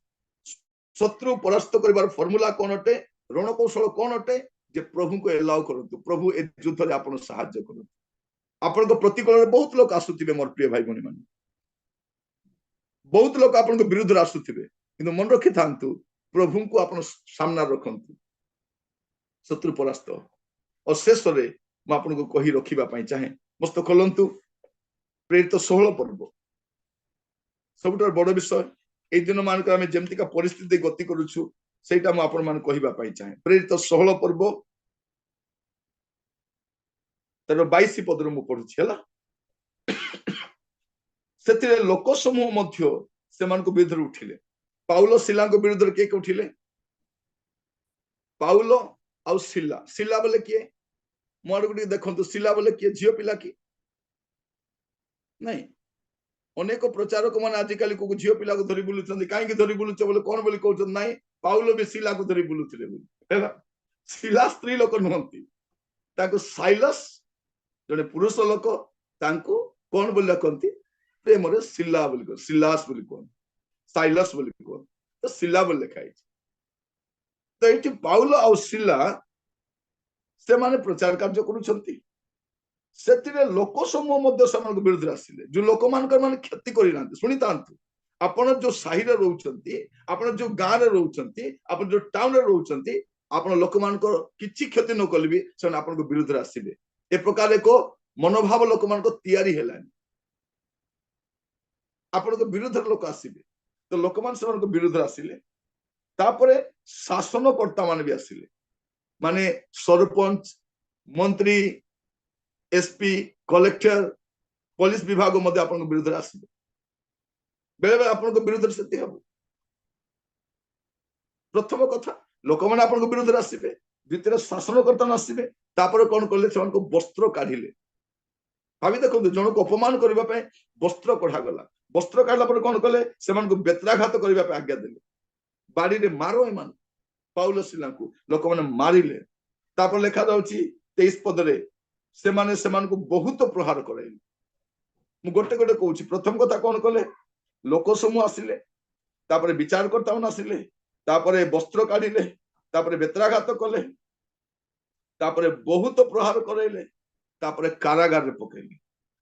शत्रु परास्त कर फर्मूला कौन अटे रणकौशल कौन अटे जे प्रभु को एलाउ करंतु प्रभु ए युद्ध रे आपण सहायता करंतु आपण को प्रतिकूल रे बहुत लोग आसुथिबे मोर प्रिय भाई भनी माने बहुत लोग आपण को विरुद्ध आसुथिबे किंतु मन रखि थांतु प्रभु को आपण सामना रखंतु शत्रु परास्त और शेष रे म आपण को कहि रखिबा पई चाहे मस्त खोलंतु प्रेरित 16 पर्व सबटर बड़ विषय ए दिन मान को हम जेमति का परिस्थिति गति करूछु सेटा मु आपण मान कहिबा पई चाहे प्रेरित 16 पर्व तर 22 पद मु पढुछि हला सेतिरे लोक समूह मध्य से मान को विरुद्ध उठिले पाउलो सिला को विरुद्ध के उठिले पाउलो आ सिला सिला बोले किए मोर गुडी देखंतु सिला बोले किए झियो पिला की नहीं अनेक प्रचारक मान आजिकल को झियो पिला को धरी बुलुछन काहे धरी बुलुछ बोले कोन बोली कहउछन नाही पाउलो भी सिला को धरी बुलुथिले बोली सिला स्त्री लोक नहंती ताको साइलस जने पुरुष लोक तांको कोन बोली कहंती प्रेम रे सिला बोली को सिलास बोली कोन साइलस बोली कोन तो सिला बोली लिखाई तो एठी पाउलो आ सिला से माने प्रचार कार्य करूछंती सेतिरे लोक समूह मध्य समान विरुद्ध आसिले जो लोक मानकर माने क्षति करि नांती सुनि तांतु आपण जो साही रे रहउछंती आपण जो गां रे रहउछंती आपण जो टाउन रे रहउछंती ଆପଣ ଲୋକମାନଙ୍କର କିଛି କ୍ଷତି ନ କଲେ ବି ସେମାନେ ଆପଣଙ୍କ ବିରୁଦ୍ଧରେ ଆସିବେ। ଏ ପ୍ରକାର ଏକ ମନୋଭାବ ଲୋକମାନଙ୍କ ତିଆରି ହେଲାନି। ଆପଣଙ୍କ ବିରୁଦ୍ଧରେ ଲୋକ ଆସିବେ, ତ ଲୋକମାନେ ସେମାନଙ୍କ ବିରୁଦ୍ଧରେ ଆସିଲେ। ତାପରେ ଶାସନକର୍ତ୍ତା ମାନେ ବି ଆସିଲେ, ମାନେ ସରପଞ୍ଚ, ମନ୍ତ୍ରୀ, ଏସପି, କଲେକ୍ଟର, ପୋଲିସ ବିଭାଗ ମଧ୍ୟ ଆପଣଙ୍କ ବିରୁଦ୍ଧରେ ଆସିବେ। ବେଳେ ବେଳେ ଆପଣଙ୍କ ବିରୁଦ୍ଧରେ ସେତି ହବ। ପ୍ରଥମ କଥା, ଲୋକମାନେ ଆପଣଙ୍କ ବିରୁଦ୍ଧରେ ଆସିବେ। ଦ୍ୱିତୀୟ, ଶାସନକର୍ତ୍ତା ଆସିବେ। ତାପରେ କଣ କଲେ, ସେମାନଙ୍କ ବସ୍ତ୍ର କାଢିଲେ। ଭାବି ଦେଖନ୍ତୁ, ଜଣକୁ ଅପମାନ କରିବା ପାଇଁ ବସ୍ତ୍ର କଢାଗଲା। ବସ୍ତ୍ର କାଢିଲା ପରେ କଣ କଲେ, ସେମାନଙ୍କୁ ବେତ୍ରାଘାତ କରିବା ପାଇଁ ଆଜ୍ଞା ଦେଲେ। ବାଡିରେ ମାର ଏମାନଙ୍କୁ, ପାଉଲ ସିଲାଙ୍କୁ ଲୋକମାନେ ମାରିଲେ। ତାପରେ ଲେଖା ଯାଉଛି 23 ପଦରେ, ସେମାନେ ସେମାନଙ୍କୁ ବହୁତ ପ୍ରହାର କରାଇଲେ। ମୁଁ ଗୋଟେ ଗୋଟେ କହୁଛି। ପ୍ରଥମ କଥା କଣ କଲେ, ଲୋକ ସମୂହ ଆସିଲେ, ତାପରେ ବିଚାରକର୍ତ୍ତା ମାନେ ଆସିଲେ, ତାପରେ ବସ୍ତ୍ର କାଢିଲେ, ତାପରେ ବେତ୍ରାଘାତ କଲେ, ତାପରେ ବହୁତ ପ୍ରହାର କରାଇଲେ, ତାପରେ କାରାଗାରରେ ପକେଇଲେ।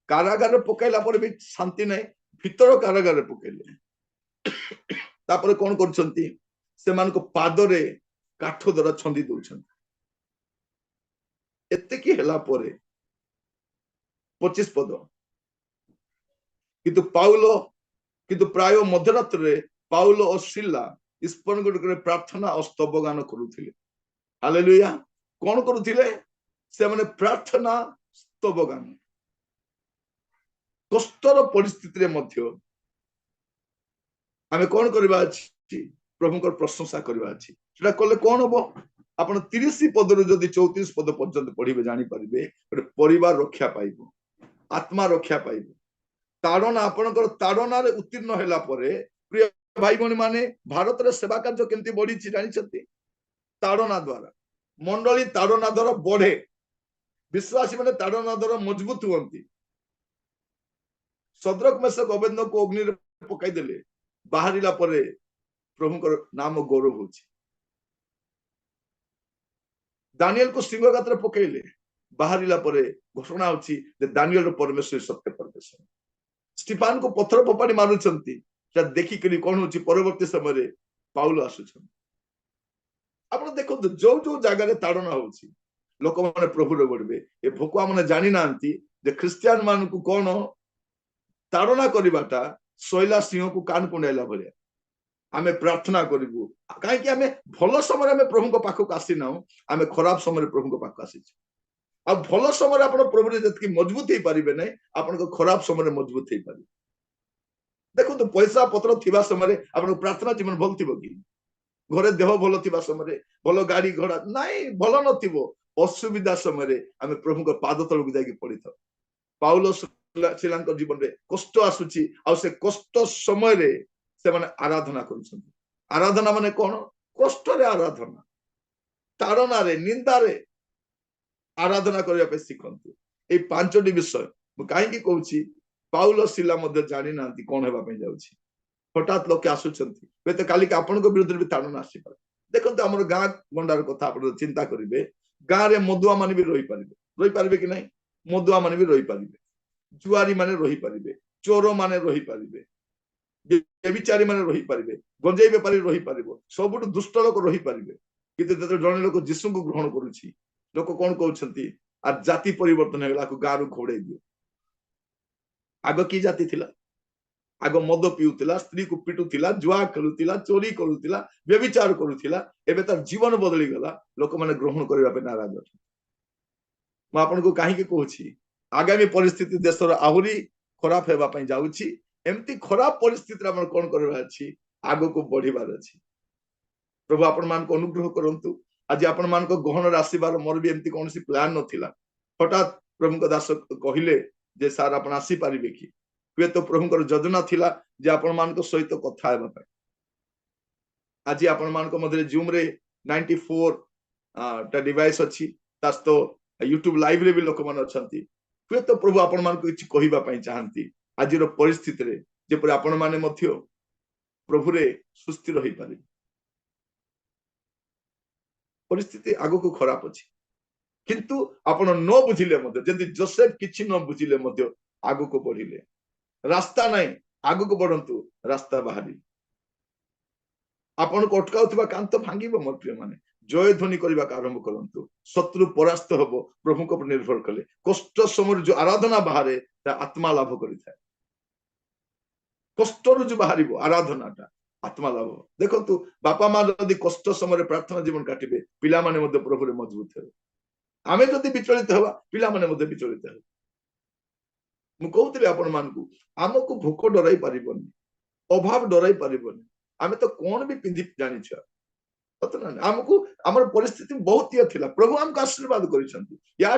କାରାଗାରରେ ପକେଇଲା ପରେ ବି ଶାନ୍ତି ନାହିଁ, ଭିତର କାରାଗାରରେ ପକେଇଲେ। ତାପରେ କଣ କରୁଛନ୍ତି, ସେମାନଙ୍କ ପାଦରେ କାଠ ଦ୍ୱାରା ଛନ୍ଦି ଦଉଛନ୍ତି। ଏତିକି ହେଲା ପରେ 25 ପଦ, କିନ୍ତୁ ପ୍ରାୟ ମଧ୍ୟରାତ୍ରରେ ପାଉଲ ଓ ସିଲା ଇସ୍ପନ ଗୁଡିକରେ ପ୍ରାର୍ଥନା ଓ ସ୍ତବଗାନ କରୁଥିଲେ। ହାଲେଲୁୟା। କଣ କରୁଥିଲେ, ସେମାନେ ପ୍ରାର୍ଥନା, ସ୍ତବଗାନ। କଷ୍ଟର ପରିସ୍ଥିତିରେ ମଧ୍ୟ ଆମେ କଣ କରିବା ଅଛି, ପ୍ରଭୁଙ୍କର ପ୍ରଶଂସା କରିବା ଅଛି। ସେଟା କଲେ କଣ ହବ, ଆପଣ 30 ପଦରୁ ଯଦି 34 ପଦ ପର୍ଯ୍ୟନ୍ତ ପଢିବେ, ଜାଣିପାରିବେ ଗୋଟେ ପରିବାର ରକ୍ଷା ପାଇବ, ଆତ୍ମା ରକ୍ଷା ପାଇବ। ତାଡନା, ଆପଣଙ୍କର ତାଡନାରେ ଉତ୍ତୀର୍ଣ୍ଣ ହେଲା ପରେ, ପ୍ରିୟ ଭାଇ ଭଉଣୀ ମାନେ, ଭାରତରେ ସେବା କାର୍ଯ୍ୟ କେମିତି ବଢିଛି ଜାଣିଛନ୍ତି? ତାଡନା ଦ୍ୱାରା। ମଣ୍ଡଳୀ ତାଡନା ଦ୍ୱାରା ବଢେ, ବିଶ୍ୱାସୀ ମାନେ ତାଡନା ଦ୍ୱାରା ମଜବୁତ ହୁଅନ୍ତି। ସଦ୍ରକ ମେଷକ ଅବେଦନଗୋକୁ ଅଗ୍ନିରେ ପକାଇଦେଲେ, ବାହାରିଲା ପରେ ପ୍ରଭୁଙ୍କର ନାମ ଗୌରବ ହଉଛି। ଦାନିଏଲକୁ ସିଂହ ଗାତରେ ପକେଇଲେ, ବାହାରିଲା ପରେ ଘୋଷଣା ହଉଛି ଯେ ଦାନିଏଲର ପରମେଶ୍ୱର ସତ୍ୟ ପରମେଶ୍ୱର। ଷ୍ଟିଫାନକୁ ପଥର ଫୋପାଡ଼ି ମାରୁଛନ୍ତି, ସେଟା ଦେଖିକରି କଣ ହଉଛି, ପରବର୍ତ୍ତୀ ସମୟରେ ପାଉଲ ଆସୁଛନ୍ତି। ଆପଣ ଦେଖନ୍ତୁ, ଯୋଉ ଯୋଉ ଜାଗାରେ ତାଡନା ହଉଛି, ଲୋକମାନେ ପ୍ରଭୁରେ ବଢିବେ। ଏ ଭୋକୁଆ ମାନେ ଜାଣି ନାହାନ୍ତି ଯେ ଖ୍ରୀଷ୍ଟିଆନ ମାନଙ୍କୁ କଣ ତାଡନା କରିବାଟା ଶୈଲା ସିଂହକୁ କାନ କୁଣ୍ଡାଇଲା ଭଳିଆ। ଆମେ ପ୍ରାର୍ଥନା କରିବୁ, କାହିଁକି ଆମେ ଭଲ ସମୟରେ ଆମେ ପ୍ରଭୁଙ୍କ ପାଖକୁ ଆସିନାହୁଁ, ଆମେ ଖରାପ ସମୟରେ ପ୍ରଭୁଙ୍କ ପାଖକୁ ଆସିଛୁ। ଆଉ ଭଲ ସମୟରେ ଆପଣ ପ୍ରଭୁରେ ଯେତିକି ମଜବୁତ ହେଇପାରିବେ ନାହିଁ, ଆପଣଙ୍କ ଖରାପ ସମୟରେ ମଜବୁତ ହେଇପାରିବେ। ଦେଖନ୍ତୁ, ପଇସା ପତ୍ର ଥିବା ସମୟରେ ଆପଣଙ୍କ ପ୍ରାର୍ଥନା ଜୀବନ ଭଲ ଥିବ କି? ଘରେ ଦେହ ଭଲ ଥିବା ସମୟରେ, ଭଲ ଗାଡି ଘୋଡା ନାଇଁ, ଭଲ ନଥିବ, ଅସୁବିଧା ସମୟରେ ଆମେ ପ୍ରଭୁଙ୍କ ପାଦ ତଳକୁ ଯାଇକି ପଡିଥାଉ। ପାଉଲ ସିଲାଙ୍କ ଜୀବନରେ କଷ୍ଟ ଆସୁଛି, ଆଉ ସେ କଷ୍ଟ ସମୟରେ ସେମାନେ ଆରାଧନା କରୁଛନ୍ତି। ଆରାଧନା ମାନେ କଣ? କଷ୍ଟରେ ଆରାଧନା, ତାଡନାରେ, ନିନ୍ଦାରେ ଆରାଧନା କରିବା ପାଇଁ ଶିଖନ୍ତୁ। ଏଇ 5ଟି ବିଷୟ ମୁଁ କାହିଁକି କହୁଛି, ପାଉଲ ସିଲା ମଧ୍ୟ ଜାଣିନାହାନ୍ତି କଣ ହେବା ପାଇଁ ଯାଉଛି। ହଠାତ୍ ଲୋକେ ଆସୁଛନ୍ତି, ହୁଏତ କାଲିକି ଆପଣଙ୍କ ବିରୁଦ୍ଧରେ ବି ତାଡନା ଆସିପାରେ। ଦେଖନ୍ତୁ, ଆମର ଗାଁ ଗଣ୍ଡାର କଥା ଆପଣ ଚିନ୍ତା କରିବେ, ଗାଁରେ ମଦୁଆ ମାନେ ବି ରହିପାରିବେ କି ନାହିଁ? ମଦୁଆ ମାନେ ବି ରହିପାରିବେ, ଜୁଆରୀ ମାନେ ରହିପାରିବେ, ଚୋର ମାନେ ରହିପାରିବେ, ବ୍ୟଭିଚାରୀ ମାନେ ରହିପାରିବେ, ଗଞ୍ଜେଇ ବେପାରୀ ରହିପାରିବ, ସବୁଠୁ ଦୁଷ୍ଟ ଲୋକ ରହିପାରିବେ। କିନ୍ତୁ ଯେତେବେଳେ ଜଣେ ଲୋକ ଯୀଶୁଙ୍କୁ ଗ୍ରହଣ କରୁଛି, ଲୋକ କଣ କହୁଛନ୍ତି, আর ଜାତି ପରିବର୍ତ୍ତନ ହେଇଗଲା, ଆକୁ ଗାଁରୁ ଘୋଡେଇ ଦିଅ। ଆଗ କି ଜାତି ଥିଲା? ଆଗ ମଦ ପିଉଥିଲା, ସ୍ତ୍ରୀକୁ ପିଟୁଥିଲା, ଜୁଆ ଖେଳୁଥିଲା, ଚୋରି କରୁଥିଲା, ବ୍ୟଭିଚାର କରୁଥିଲା। ଏବେ ତାର ଜୀବନ ବଦଳିଗଲା, ଲୋକମାନେ ଗ୍ରହଣ କରିବା ପାଇଁ ନାରାଜ ଅଛନ୍ତି। ମୁଁ ଆପଣଙ୍କୁ କାହିଁକି କହୁଛି, ଆଗାମୀ ପରିସ୍ଥିତି ଦେଶର ଆହୁରି ଖରାପ ହେବା ପାଇଁ ଯାଉଛି। ଏମିତି ଖରାପ ପରିସ୍ଥିତିରେ ଆମର କଣ କରିବାର ଅଛି, ଆଗକୁ ବଢିବାର ଅଛି। ପ୍ରଭୁ ଆପଣ ମାନଙ୍କୁ ଅନୁଗ୍ରହ କରନ୍ତୁ। ଆଜି ଆପଣ ମାନଙ୍କ ଗହଣରେ ଆସିବାର ମୋର ବି ଏମିତି କୌଣସି ପ୍ଲାନ ନଥିଲା। ହଠାତ୍ ପ୍ରଭୁଙ୍କ ଦାସ କହିଲେ ଯେ ସାର୍ ଆପଣ ଆସିପାରିବେ କି? ହୁଏତ ପ୍ରଭୁଙ୍କର ଯୋଜନା ଥିଲା ଯେ ଆପଣ ମାନଙ୍କ ସହିତ କଥା ହେବା ପାଇଁ। ଆଜି ଆପଣ ମାନଙ୍କ ମଧ୍ୟରେ ଜୁମରେ 94 ଟା ଡିଭାଇସ ଅଛି, ତା ସହିତ ୟୁଟ୍ୟୁବ ଲାଇଭରେ ବି ଲୋକମାନେ ଅଛନ୍ତି। ହୁଏତ ପ୍ରଭୁ ଆପଣ ମାନଙ୍କୁ କିଛି କହିବା ପାଇଁ ଚାହାନ୍ତି ଆଜିର ପରିସ୍ଥିତିରେ, ଯେପରି ଆପଣ ମାନେ ମଧ୍ୟ ପ୍ରଭୁରେ ସୁସ୍ଥିର ହେଇପାରିବେ। ପରିସ୍ଥିତି ଆଗକୁ ଖରାପ ଅଛି, କିନ୍ତୁ ଆପଣ ନ ବୁଝିଲେ ମଧ୍ୟ, ଯେମିତି ଯୋସେଫ କିଛି ନ ବୁଝିଲେ ମଧ୍ୟ ଆଗକୁ ବଢିଲେ। ରାସ୍ତା ନାହିଁ, ଆଗକୁ ବଢନ୍ତୁ, ରାସ୍ତା ବାହାରିବ। ଆପଣଙ୍କୁ ଅଟକାଉଥିବା କାନ୍ଥ ଭାଙ୍ଗିବ ମୋ ପ୍ରିୟ ମାନେ। जय ध्वनि करने आरंभ करंतु शत्रु परास्त हम प्रभु को निर्भर कले कष्ट समय जो आराधना बाहर आत्मा लाभ करें कष्ट जो बाहर आराधनाटा आत्मा लाभ देखु बापा माँ जदि कष्ट समय प्रार्थना जीवन काटे पिला माने प्रभु मजबूत हे आमे जदि विचलित हवा पिला माने विचलित हे मु कहूली आपण मानकु आमको भोक डराई पारिबनी अभाव डराई पारिबनी आमे तो कौन भी पिंधि जानी छ आमको आमर परिस्थिति बहुत ही थिला प्रभु हमको आशीर्वाद करिसंती या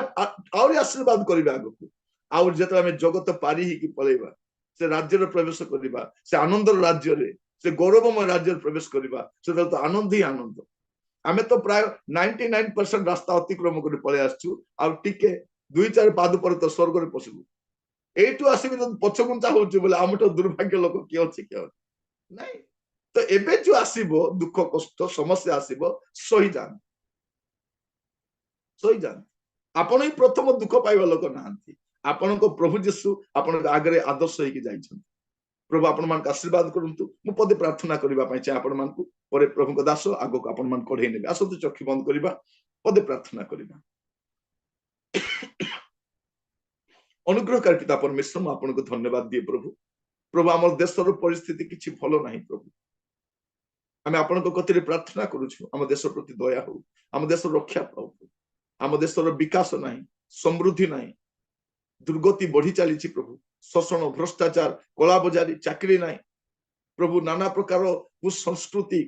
और आशीर्वाद करिबा आगको और जत आमे जगत पारी ही कि पळेबा से राज्य रे प्रवेश करिबा से आनंद राज्य रे से गौरवमय राज्य रे प्रवेश करिबा से तो आनंद ही आनंद आमे तो प्राय 99% रास्ता अतिक्रम कर पळे आछू आ टिके 2-4 पाद पर तो स्वर्ग रे पसबू एटू आसीबी पछगुंचा होउछ बोले आमठो दुर्भाग्य लोक कि अछि कि नहीं तो एबे जो आसीबो दुख कष्ट समस्या आसीबो सही जान आपण ही प्रथम दुख पाइबा लोक नांती आपण को प्रभु यीशु आपण आगरे आदर्श होई कि जाइछन प्रभु आपण मान आशीर्वाद करंतु मु पदे प्रार्थना करबा पई चाहे आपण मान को परे प्रभु को दास आगो को आपण मान कढे नेबे आसंतु चक्षु बंद करबा पदे प्रार्थना करबा अनुग्रहकारी पिता परमेश्वर आपण को धन्यवाद दिए प्रभु प्रभु आम देशर परिस्थिति किछि भलो नाही प्रभु आमे आपण को कतिरे प्रार्थना करूछु आम देश प्रति दया हो आम देश रक्षा पाऊ आम देशर विकास नाही समृद्धि नाही दुर्गति बढ़ी चली प्रभु शोषण भ्रष्टाचार कला बजारी चाकरी नाही प्रभु नाना प्रकार कुसंस्कृति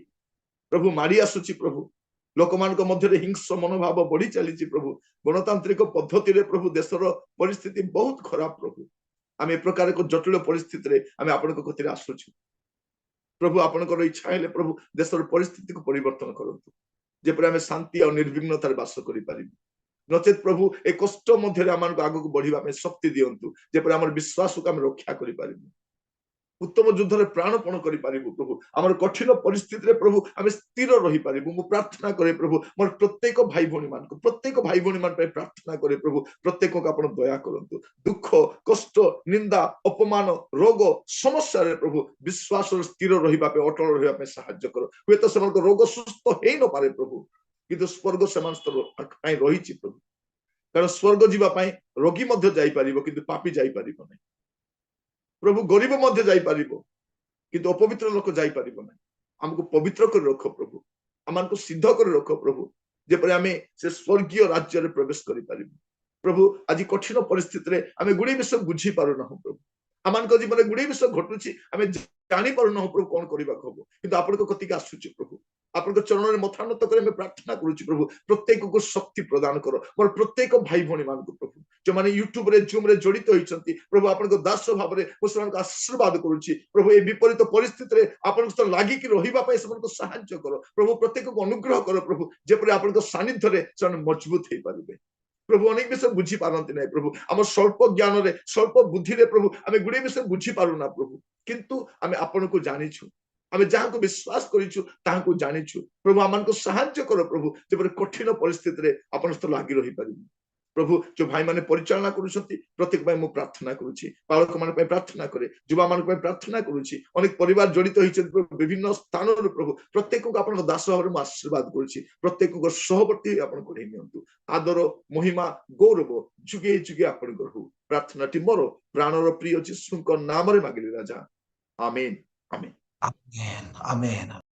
प्रभु मारी आसुची प्रभु लोक मान मध्य हिंस मनोभाव बढ़ी चली प्रभु गणतांत्रिक पद्धति रे प्रभु देशर परिस्थिति बहुत खराब प्रभु आम ए प्रकार को जटिल परिस्थिति रे आम आपण कतिरे आसुछु प्रभु आपण इच्छा है प्रभु देशर परिस्थिति को परिवर्तन करंतु जेपरि आम शांति और निर्विघ्नतार बास करि पारिबु नचेत प्रभु ए कष्ट मध्य आग को बढ़िया शक्ति दिंतु जेपरि आम विश्वास को आम रक्षा करि पारिबु उत्तम युद्ध रे प्राणपण करि पारिबु प्रभु आमर कठिन परिस्थिति रे प्रभु आम स्थिर रही पारिबु मु प्रार्थना करे प्रभु मोर प्रत्येक भाई भौणी मान पे प्रार्थना करे प्रभु प्रत्येक को आपण दया करंतु दुख कष्ट निंदा अपमान रोग समस्या रे प्रभु विश्वास स्थिर रहिबा पे अटल रहिबा पे सहायता करो हुए तो समान रोग सुस्थ हेई न पारे प्रभु किंतु स्वर्ग समान पई रहिछि प्रभु कारण स्वर्ग जीवा पई रोगी मध्य जाई पारिबो किंतु पापी जाई पारिबो नै प्रभु गरीब मध्य जाई पारिबो किंतु अपवित्र लोक जाई पारिबो नै हमको पवित्र कर रखो प्रभु हमको सिद्ध कर रखो प्रभु जेपरि आमे से स्वर्गीय राज्य रे प्रवेश करि पारिबो प्रभु आज कठिन परिस्थिति रे आमे गुडी विषय बुझी पारु ना प्रभु हमको जीवन गुडी विषय घटुची आमे जानि पारु ना प्रभु कोन करिबा खबो किंतु आपण को कतिका आसुची प्रभु आपण चरण में मथानत कर प्रार्थना करुच्ची प्रभु प्रत्येक को शक्ति प्रदान करो मोर प्रत्येक भाई भौणी मान प्रभु जो माने यूट्यूब रे जूम रे जड़ित होइछंती प्रभु आपण को दास भाव में मुसलमान आशीर्वाद करुच्ची प्रभु ए विपरीत परिस्थिति रे आपण को लागि कि रहिबा पय सबन को सहायता करो प्रभु प्रत्येक को अनुग्रह करो प्रभु जेपरि आपण को सानिध्य रे सन मजबूत हे पारिबे प्रभु अनेक विषय बुझी पारंती नै प्रभु आम स्वल्प ज्ञान रे स्वल्प बुद्धि रे प्रभु आमे गुडे विषय बुझी पारुना प्रभु किंतु आमे आपण को जानिछु आमे जहाँ को विश्वास करिछु ताहा को जानिछु प्रभु आमान को सहायता करो प्रभु जेपर कठिन परिस्थिति रे आपण सहित लागि रही पारिबु प्रभु जो भाई माने परिचालना करूछंती प्रत्येक भाई मु प्रार्थना करूछि बालक मान पे प्रार्थना करे युवा मान पे प्रार्थना करूछि अनेक परिवार जड़ित होइछन विभिन्न स्थान रे प्रभु प्रत्येक को आपण दास भाव मु आशीर्वाद करूछि प्रत्येक को सहवर्ती आपण को नियंतु आदर महिमा गौरव जुगे जुगे आपण को हो प्रार्थना टी मोर प्राणर प्रिय यीशु को नाम रे मागिली राजा आमेन आमेन Amen. Amen.